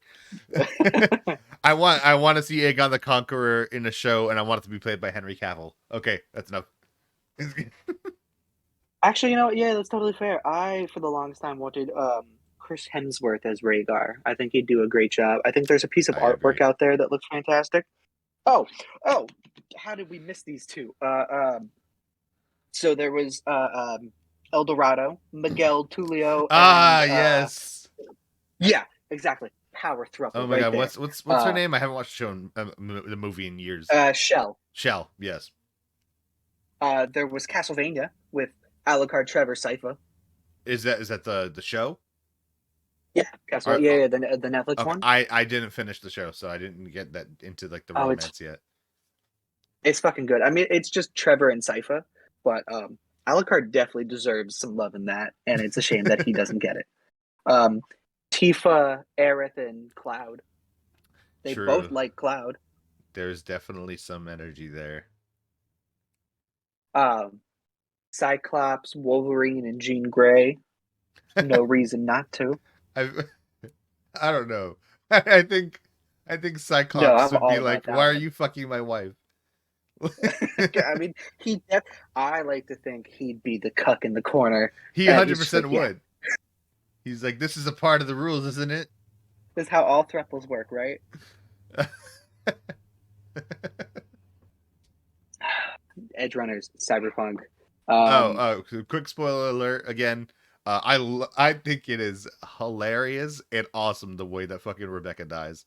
I want to see Aegon the Conqueror in a show, and I want it to be played by Henry Cavill. Okay, that's enough. Actually, you know, yeah, that's totally fair. I, for the longest time, wanted Chris Hemsworth as Rhaegar. I think he'd do a great job. I think there's a piece of I artwork agree. out there that looks fantastic. Oh, oh, how did we miss these two? So there was El Dorado, Miguel Tulio, and Ah, yes. yeah, exactly, power Oh thruple my right god, there. what's her name? I haven't watched the show, the movie in years. Shell. Shell, yes. There was Castlevania with Alucard, Trevor, Sypha. Is that the show? Yeah, Castle. Or Yeah, yeah, the Netflix okay, one. I didn't finish the show, so I didn't get that into like the Oh, romance yet. it's fucking good. I mean, it's just Trevor and Sypha, but Alucard definitely deserves some love in that, and it's a shame that he doesn't get it. Um, Tifa, Aerith, and Cloud. They both True. like Cloud. There's definitely some energy there. Um, Cyclops, Wolverine, and Jean Grey. No reason not to. I I don't know. I think No, Cyclops I'm would be all about like, that "Why are one. you fucking my wife?" I mean, I like to think he'd be the cuck in the corner, He and he's just 100% like, yeah, would. He's like, "This is a part of the rules, isn't it?" this is how all thruples work, right? Edgerunners, Cyberpunk. Oh, Um, quick spoiler alert again. I think it is hilarious and awesome the way that fucking Rebecca dies.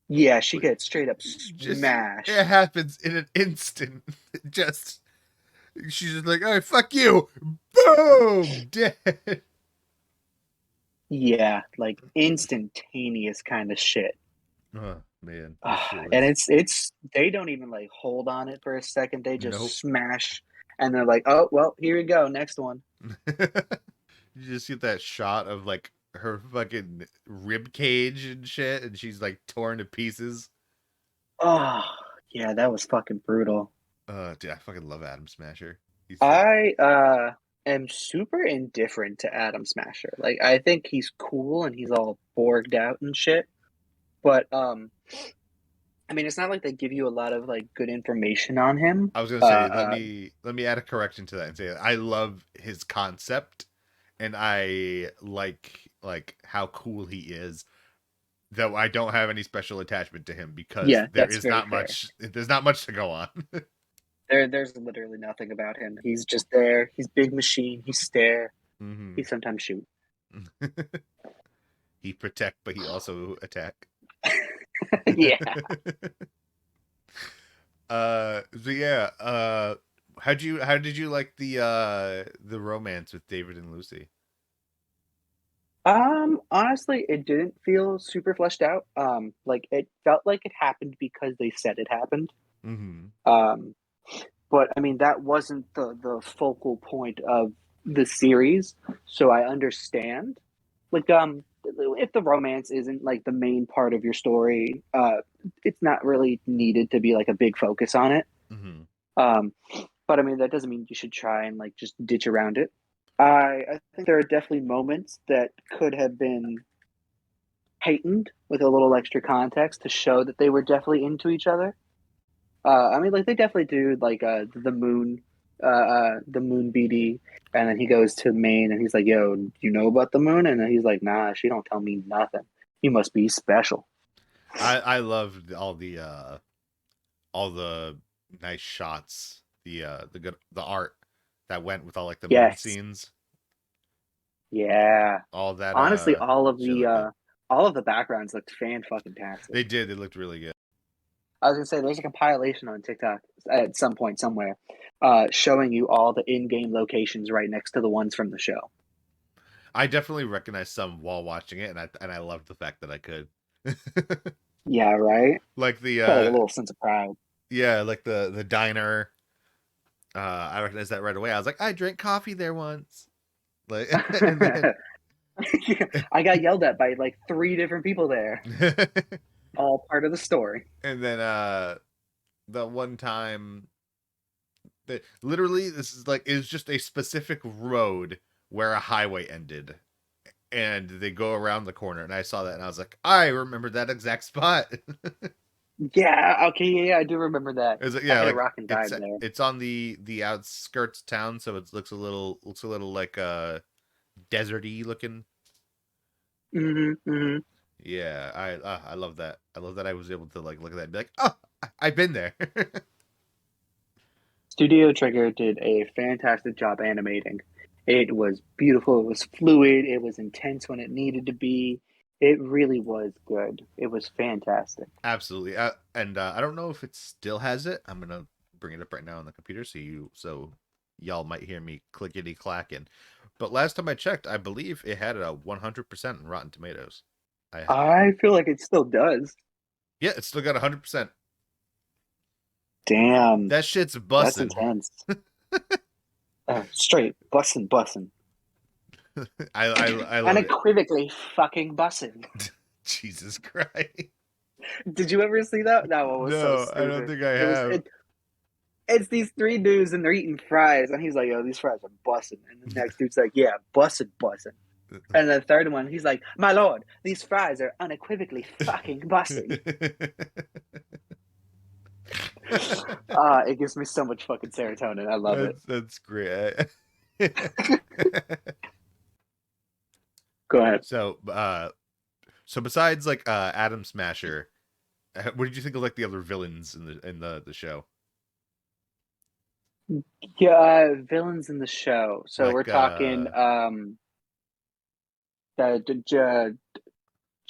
yeah, she gets straight up Just it smashed. happens in an instant. Just she's just like, "Oh, fuck you." Boom, dead. Yeah, like instantaneous kind of shit. Oh, man, this shit And was it's they don't even like hold on it for a second. They nope. just smash, and they're like, oh well, here we go, next one. You just get that shot of like her fucking rib cage and shit, and she's like torn to pieces. Oh yeah, that was fucking brutal. Dude, I fucking love Adam Smasher. He's so I am super indifferent to Adam Smasher. Like I think he's cool and he's all borged out and shit. But I mean, it's not like they give you a lot of like good information on him. I was gonna say, let me add a correction to that and say that I love his concept, and I like how cool he is. Though I don't have any special attachment to him because Yeah, that's very fair. there's not much to go on. There's literally nothing about him. He's just there. He's big machine. He's stare. He Hmm. sometimes shoot. He protect, but he also attack. Yeah. So yeah, how did you like the romance with David and Lucy? Honestly, it didn't feel super fleshed out. Like it felt like it happened because they said it happened. Mm-hmm. Um, but I mean that wasn't the focal point of the series, so I understand. Like if the romance isn't like the main part of your story, it's not really needed to be like a big focus on it. Mm-hmm. Um, but I mean, that doesn't mean you should try and like just ditch around it. I think there are definitely moments that could have been heightened with a little extra context to show that they were definitely into each other. I mean, like they definitely do like the moon BD, and then he goes to Maine and he's like, "Yo, you know about the moon?" And then he's like, "Nah, she don't tell me nothing. You must be special." I loved all the nice shots, the good the art that went with all like the moon Yes, scenes, yeah. all that Honestly, shit looked good. all of the backgrounds looked fan fucking tastic. They did. They looked really good. I was gonna say there's a compilation on TikTok at some point somewhere showing you all the in-game locations right next to the ones from the show. I definitely recognized some while watching it, and I loved the fact that I could. Yeah, right. Like the Felt like a little sense of pride. yeah, like the diner. I recognized that right away. I was like, I drank coffee there once. Like, and then I got yelled at by like three different people there, all part of the story. and then the one time that literally this is like, it was just a specific road where a highway ended, and they go around the corner, and I saw that, and I was like, I remember that exact spot. Yeah, okay, yeah, I do remember that. It's like, I yeah, hit a like rock and died there. it's on the outskirts of town, so it looks a little like deserty looking. Hmm, hmm. Yeah, I love that. I love that I was able to like look at that and be like, oh, I've been there. Studio Trigger did a fantastic job animating. It was beautiful, it was fluid, it was intense when it needed to be. It really was good. It was fantastic. Absolutely. And I don't know if it still has it. I'm gonna bring it up right now on the computer so y'all might hear me clickety clacking. But last time I checked, I believe it had a 100% in Rotten Tomatoes. I I feel like it still does. Yeah, it's still got 100%. Damn, That shit's that's bussin'. intense. Straight bussin', bussin'. I love it. Unequivocally fucking bussin'. Jesus Christ. Did you ever see that? That one was so No, I don't stupid. think I It was have. it's these three dudes and they're eating fries, and he's like, "Yo, these fries are bussin'," and the next dude's like, "Yeah, bussin', bussin'," and the third one, he's like, "My lord, these fries are unequivocally fucking bussin'." It gives me so much fucking serotonin. I love it. That's great. Go ahead. So, so besides like Adam Smasher, what did you think of like the other villains in the show? Yeah, villains in the show. So we're Like talking the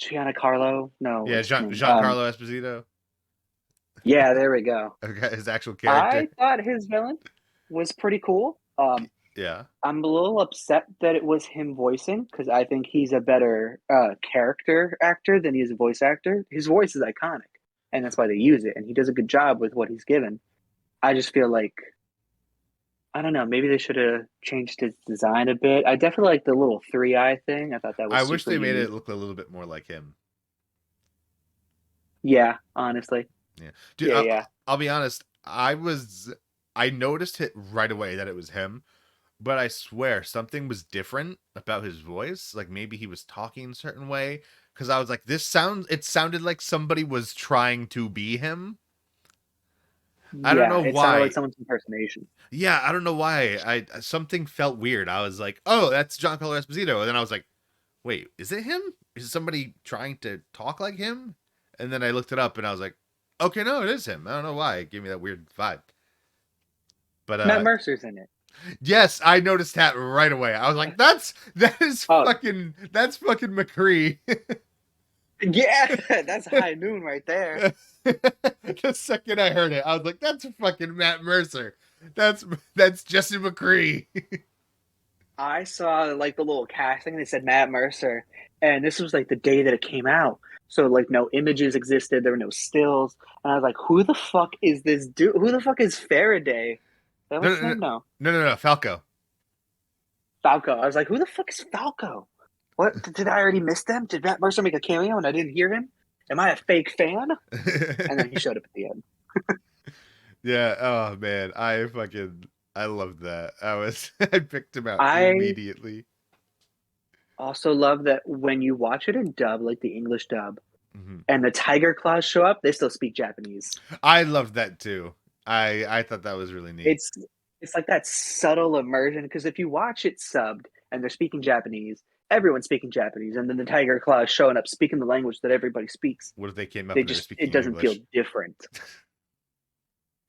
Giancarlo. No, yeah, what's his name? Giancarlo Esposito. Yeah, there we go. Okay, his actual character. I thought his villain was pretty cool. Yeah, I'm a little upset that it was him voicing because I think he's a better character actor than he is a voice actor. His voice is iconic, and that's why they use it, and he does a good job with what he's given. I just feel like I don't know. Maybe they should have changed his design a bit. I definitely like the little three eye thing. I thought that I was wish super they made it unique. look a little bit more like him. Yeah, honestly. Yeah, dude. Yeah, yeah. I'll be honest. I noticed it right away that it was him, but I swear something was different about his voice. Like maybe he was talking a certain way. Because I was like, it sounded like somebody was trying to be him. I don't Yeah, know it sounded like why. someone's impersonation. Yeah, I don't know why. I something felt weird. I was like, oh, that's Giancarlo Esposito, and then I was like, wait, is it him? Is somebody trying to talk like him? And then I looked it up, and I was like, okay, no, it is him. I don't know why. It gave me that weird vibe. But Matt Mercer's in it. yes, I noticed that right away. I was like, Oh, that's fucking McCree. yeah, that's high noon right there. The second I heard it, I was like, that's fucking Matt Mercer. That's Jesse McCree. I saw like the little casting. They said Matt Mercer, and this was like the day that it came out. So like no images existed. There were no stills, and I was like, "Who the fuck is this dude? Who the fuck is Faraday? That No, what's no, his no, name? No, no, Falco. Falco. I was like, "Who the fuck is Falco? What did I already miss them? Did Matt Mercer make a cameo and I didn't hear him? Am I a fake fan?" And then he showed up at the end. Yeah. Oh man, I loved that. I picked him out I immediately. also love that when you watch it in dub, like the English dub, Mhm. and the tiger claws show up, they still speak Japanese. I loved that too. I thought that was really neat. it's it's like that subtle immersion because if you watch it subbed and they're speaking Japanese, everyone's speaking Japanese, and then the tiger claw is showing up speaking the language that everybody speaks. What if they came up They and they were just it speaking doesn't feel English? different.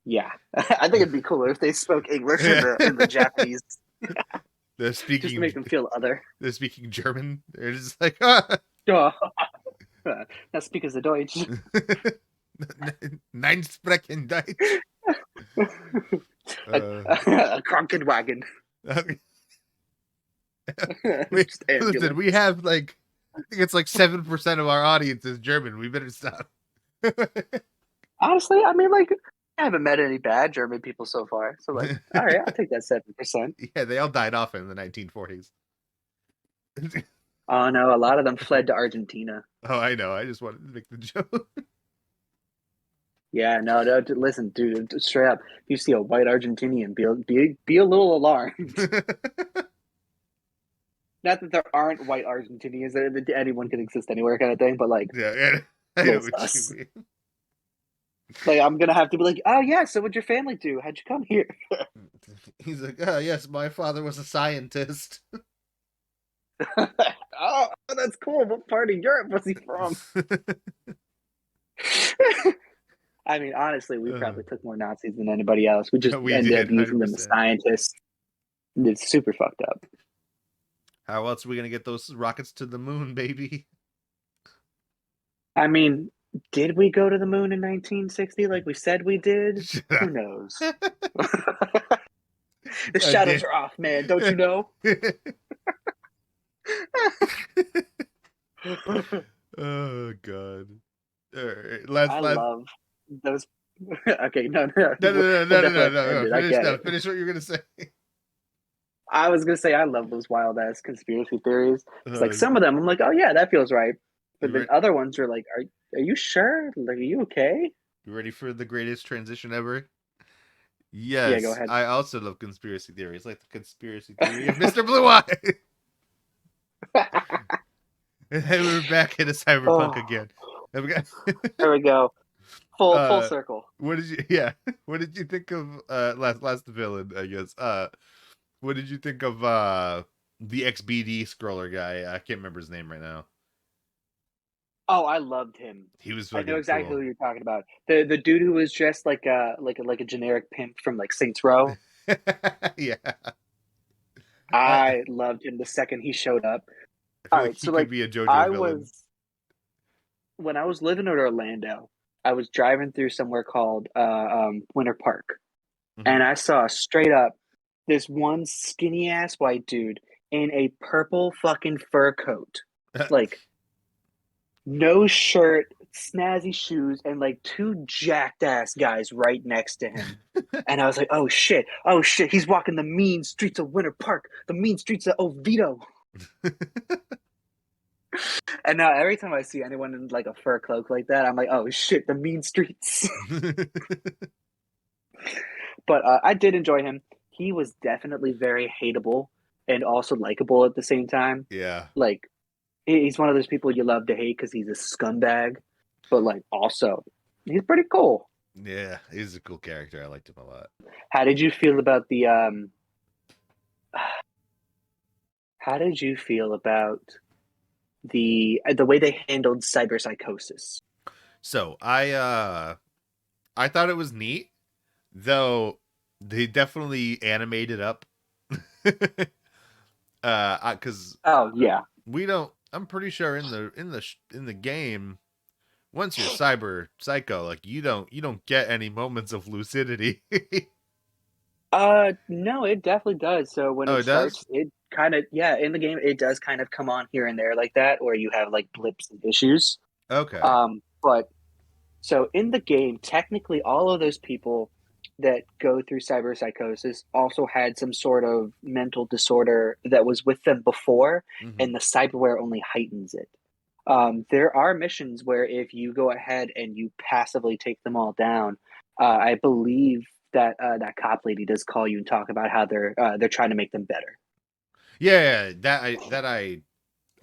Yeah, I think it'd be cooler if they spoke English in the Japanese, They're just to speaking make them feel other. they're speaking German. They're just like, ah, Oh, that speakers the Deutsch. nein sprechen Deutsch. Uh, A Krankenwagen. Just listen, ambulance. we have like, I think it's like 7% of our audience is German. We better stop. Honestly, I mean, like, I haven't met any bad German people so far. So, like, all right, I'll take that 7%. Yeah, they all died off in the 1940s. Oh no, a lot of them fled to Argentina. Oh, I know. I just wanted to make the joke. Yeah, no, no. Listen, dude, straight up, if you see a white Argentinian, be a little alarmed. Not that there aren't white Argentinians, that anyone can exist anywhere, kind of thing. But like, Yeah, I know little what you sus. mean. Like, I'm gonna have to be like, oh yeah. So what'd your family do? How'd you come here? He's like, oh, yes, my father was a scientist. Oh, that's cool. What part of Europe was he from? I mean, honestly, we uh, probably took more Nazis than anybody else. We just we ended did, up using them as 100%. scientists. It's super fucked up. How else are we going to get those rockets to the moon, baby? I mean, did we go to the moon in 1960 like we said we did? Shut Who up. knows? The I shadows did. are off, man. Don't you know? Oh, God. All right, last, I last. love those. Okay, no, no, No, no, we'll, no, we'll no, no, definitely no, have to no, end no. it. I Finish get now. it. Finish what you're going to say. I was gonna say I love those wild ass conspiracy theories. It's like Uh, some of them I'm like, oh yeah, that feels right. But you, then re- other ones are like, are you sure? Like, are you okay? you ready for the greatest transition ever? Yeah, go Yes, ahead. I also love conspiracy theories, like the conspiracy theory of Mr. Blue Eye. And we're back into Cyberpunk Oh, again. And we got, there we go. Full uh, circle. what did you? Yeah, what did you think of last villain? I guess. What did you think of the XBD scroller guy? I can't remember his name right now. Oh, I loved him. He was I know fucking exactly cool. who you're talking about. The dude who was dressed like a generic pimp from like Saints Row. Yeah, I I loved him the second he showed up. All feel like right, he so could like be a JoJo I villain. was when I was living in Orlando, I was driving through somewhere called Winter Park, Hmm. and I saw straight up this one skinny ass white dude in a purple fucking fur coat, like no shirt, snazzy shoes, and like two jacked ass guys right next to him. And I was like, oh shit, he's walking the mean streets of Winter Park, the mean streets of Oviedo. And now every time I see anyone in like a fur cloak like that, I'm like, oh shit, the mean streets. But I did enjoy him. He was definitely very hateable and also likable at the same time. Yeah, Like he's one of those people you love to hate because he's a scumbag, but like also he's pretty cool. yeah, he's a cool character. I liked him a lot. How did you feel about the How did you feel about the way they handled cyberpsychosis? So I thought it was neat, though they definitely animated up. Because Oh yeah, we don't. I'm pretty sure in the game, once you're cyber psycho, like you don't get any moments of lucidity. no, it definitely does. So when Oh, it it does. starts, it kind of yeah, in the game it does kind of come on here and there like that, where you have like blips and issues. Okay. But so in the game, technically, all of those people that go through cyberpsychosis also had some sort of mental disorder that was with them before, Hmm. and the cyberware only heightens it. There are missions where if you go ahead and you passively take them all down, I believe that that cop lady does call you and talk about how they're trying to make them better. Yeah, that I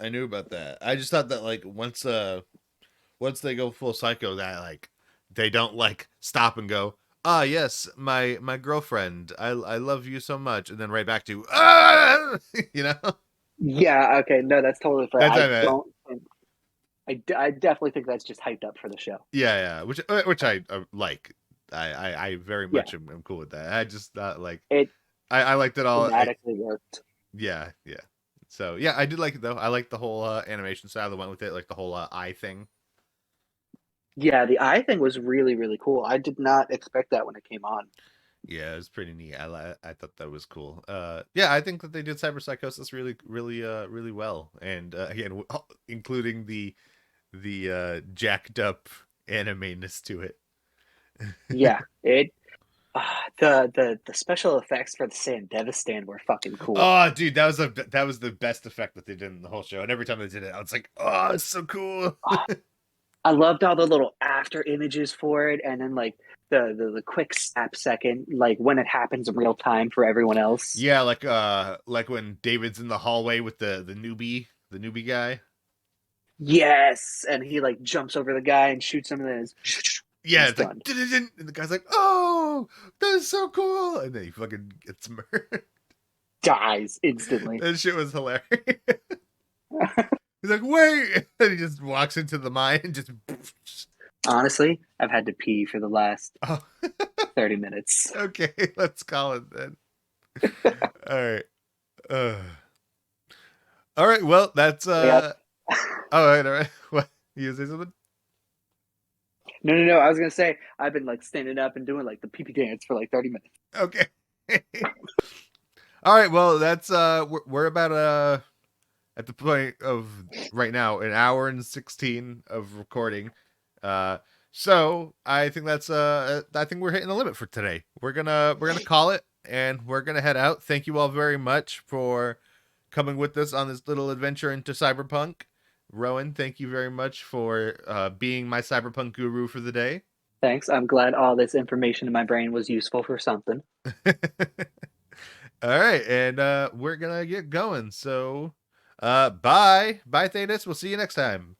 knew about that. I just thought that like once they go full psycho, that like they don't like stop and go, ah, yes, my girlfriend, I love you so much, and then right back to ah, you know. Yeah, okay, no, that's totally fair. That's I what I meant. don't think I definitely think that's just hyped up for the show. Yeah, yeah, which I like. I very Yeah, much am cool with that. I just not like it I liked it all. thematically worked. Yeah, yeah. So yeah, I did like it though. I like the whole animation style that went with it, like the whole eye thing. Yeah, the eye thing was really, really cool. I did not expect that when it came on. Yeah, it was pretty neat. I thought that was cool. Yeah, I think that they did cyberpsychosis really well, and again, including the jacked up anime-ness to it. Yeah, it the special effects for the Sand Devastand were fucking cool. Oh, dude, that was the best effect that they did in the whole show. And every time they did it, I was like, oh, it's so cool. I loved all the little after images for it, and then like the quick snap second, like when it happens in real time for everyone else. Yeah, like when David's in the hallway with the newbie guy. Yes, and he like jumps over the guy and shoots him, and then Yeah, he's it's like, done. and the guy's like, oh, that is so cool. And then he fucking gets murdered. Dies instantly. That shit was hilarious. He's like, wait. And he just walks into the mine and just. Honestly, I've had to pee for the last Oh, 30 minutes. okay, let's call it then. All right. Uh, all right, well, that's. Yep. All right. What? You say something? No. I was gonna say I've been like standing up and doing like the pee pee dance for like 30 minutes. Okay. All right, well, that's we're about at the point of right now an hour and 16 of recording. So I think that's I think we're hitting the limit for today. We're gonna call it and we're gonna head out. Thank you all very much for coming with us on this little adventure into Cyberpunk. Rowan, thank you very much for being my Cyberpunk guru for the day. Thanks. I'm glad all this information in my brain was useful for something. All right, and we're gonna get going. So bye. Bye, Thedas. We'll see you next time.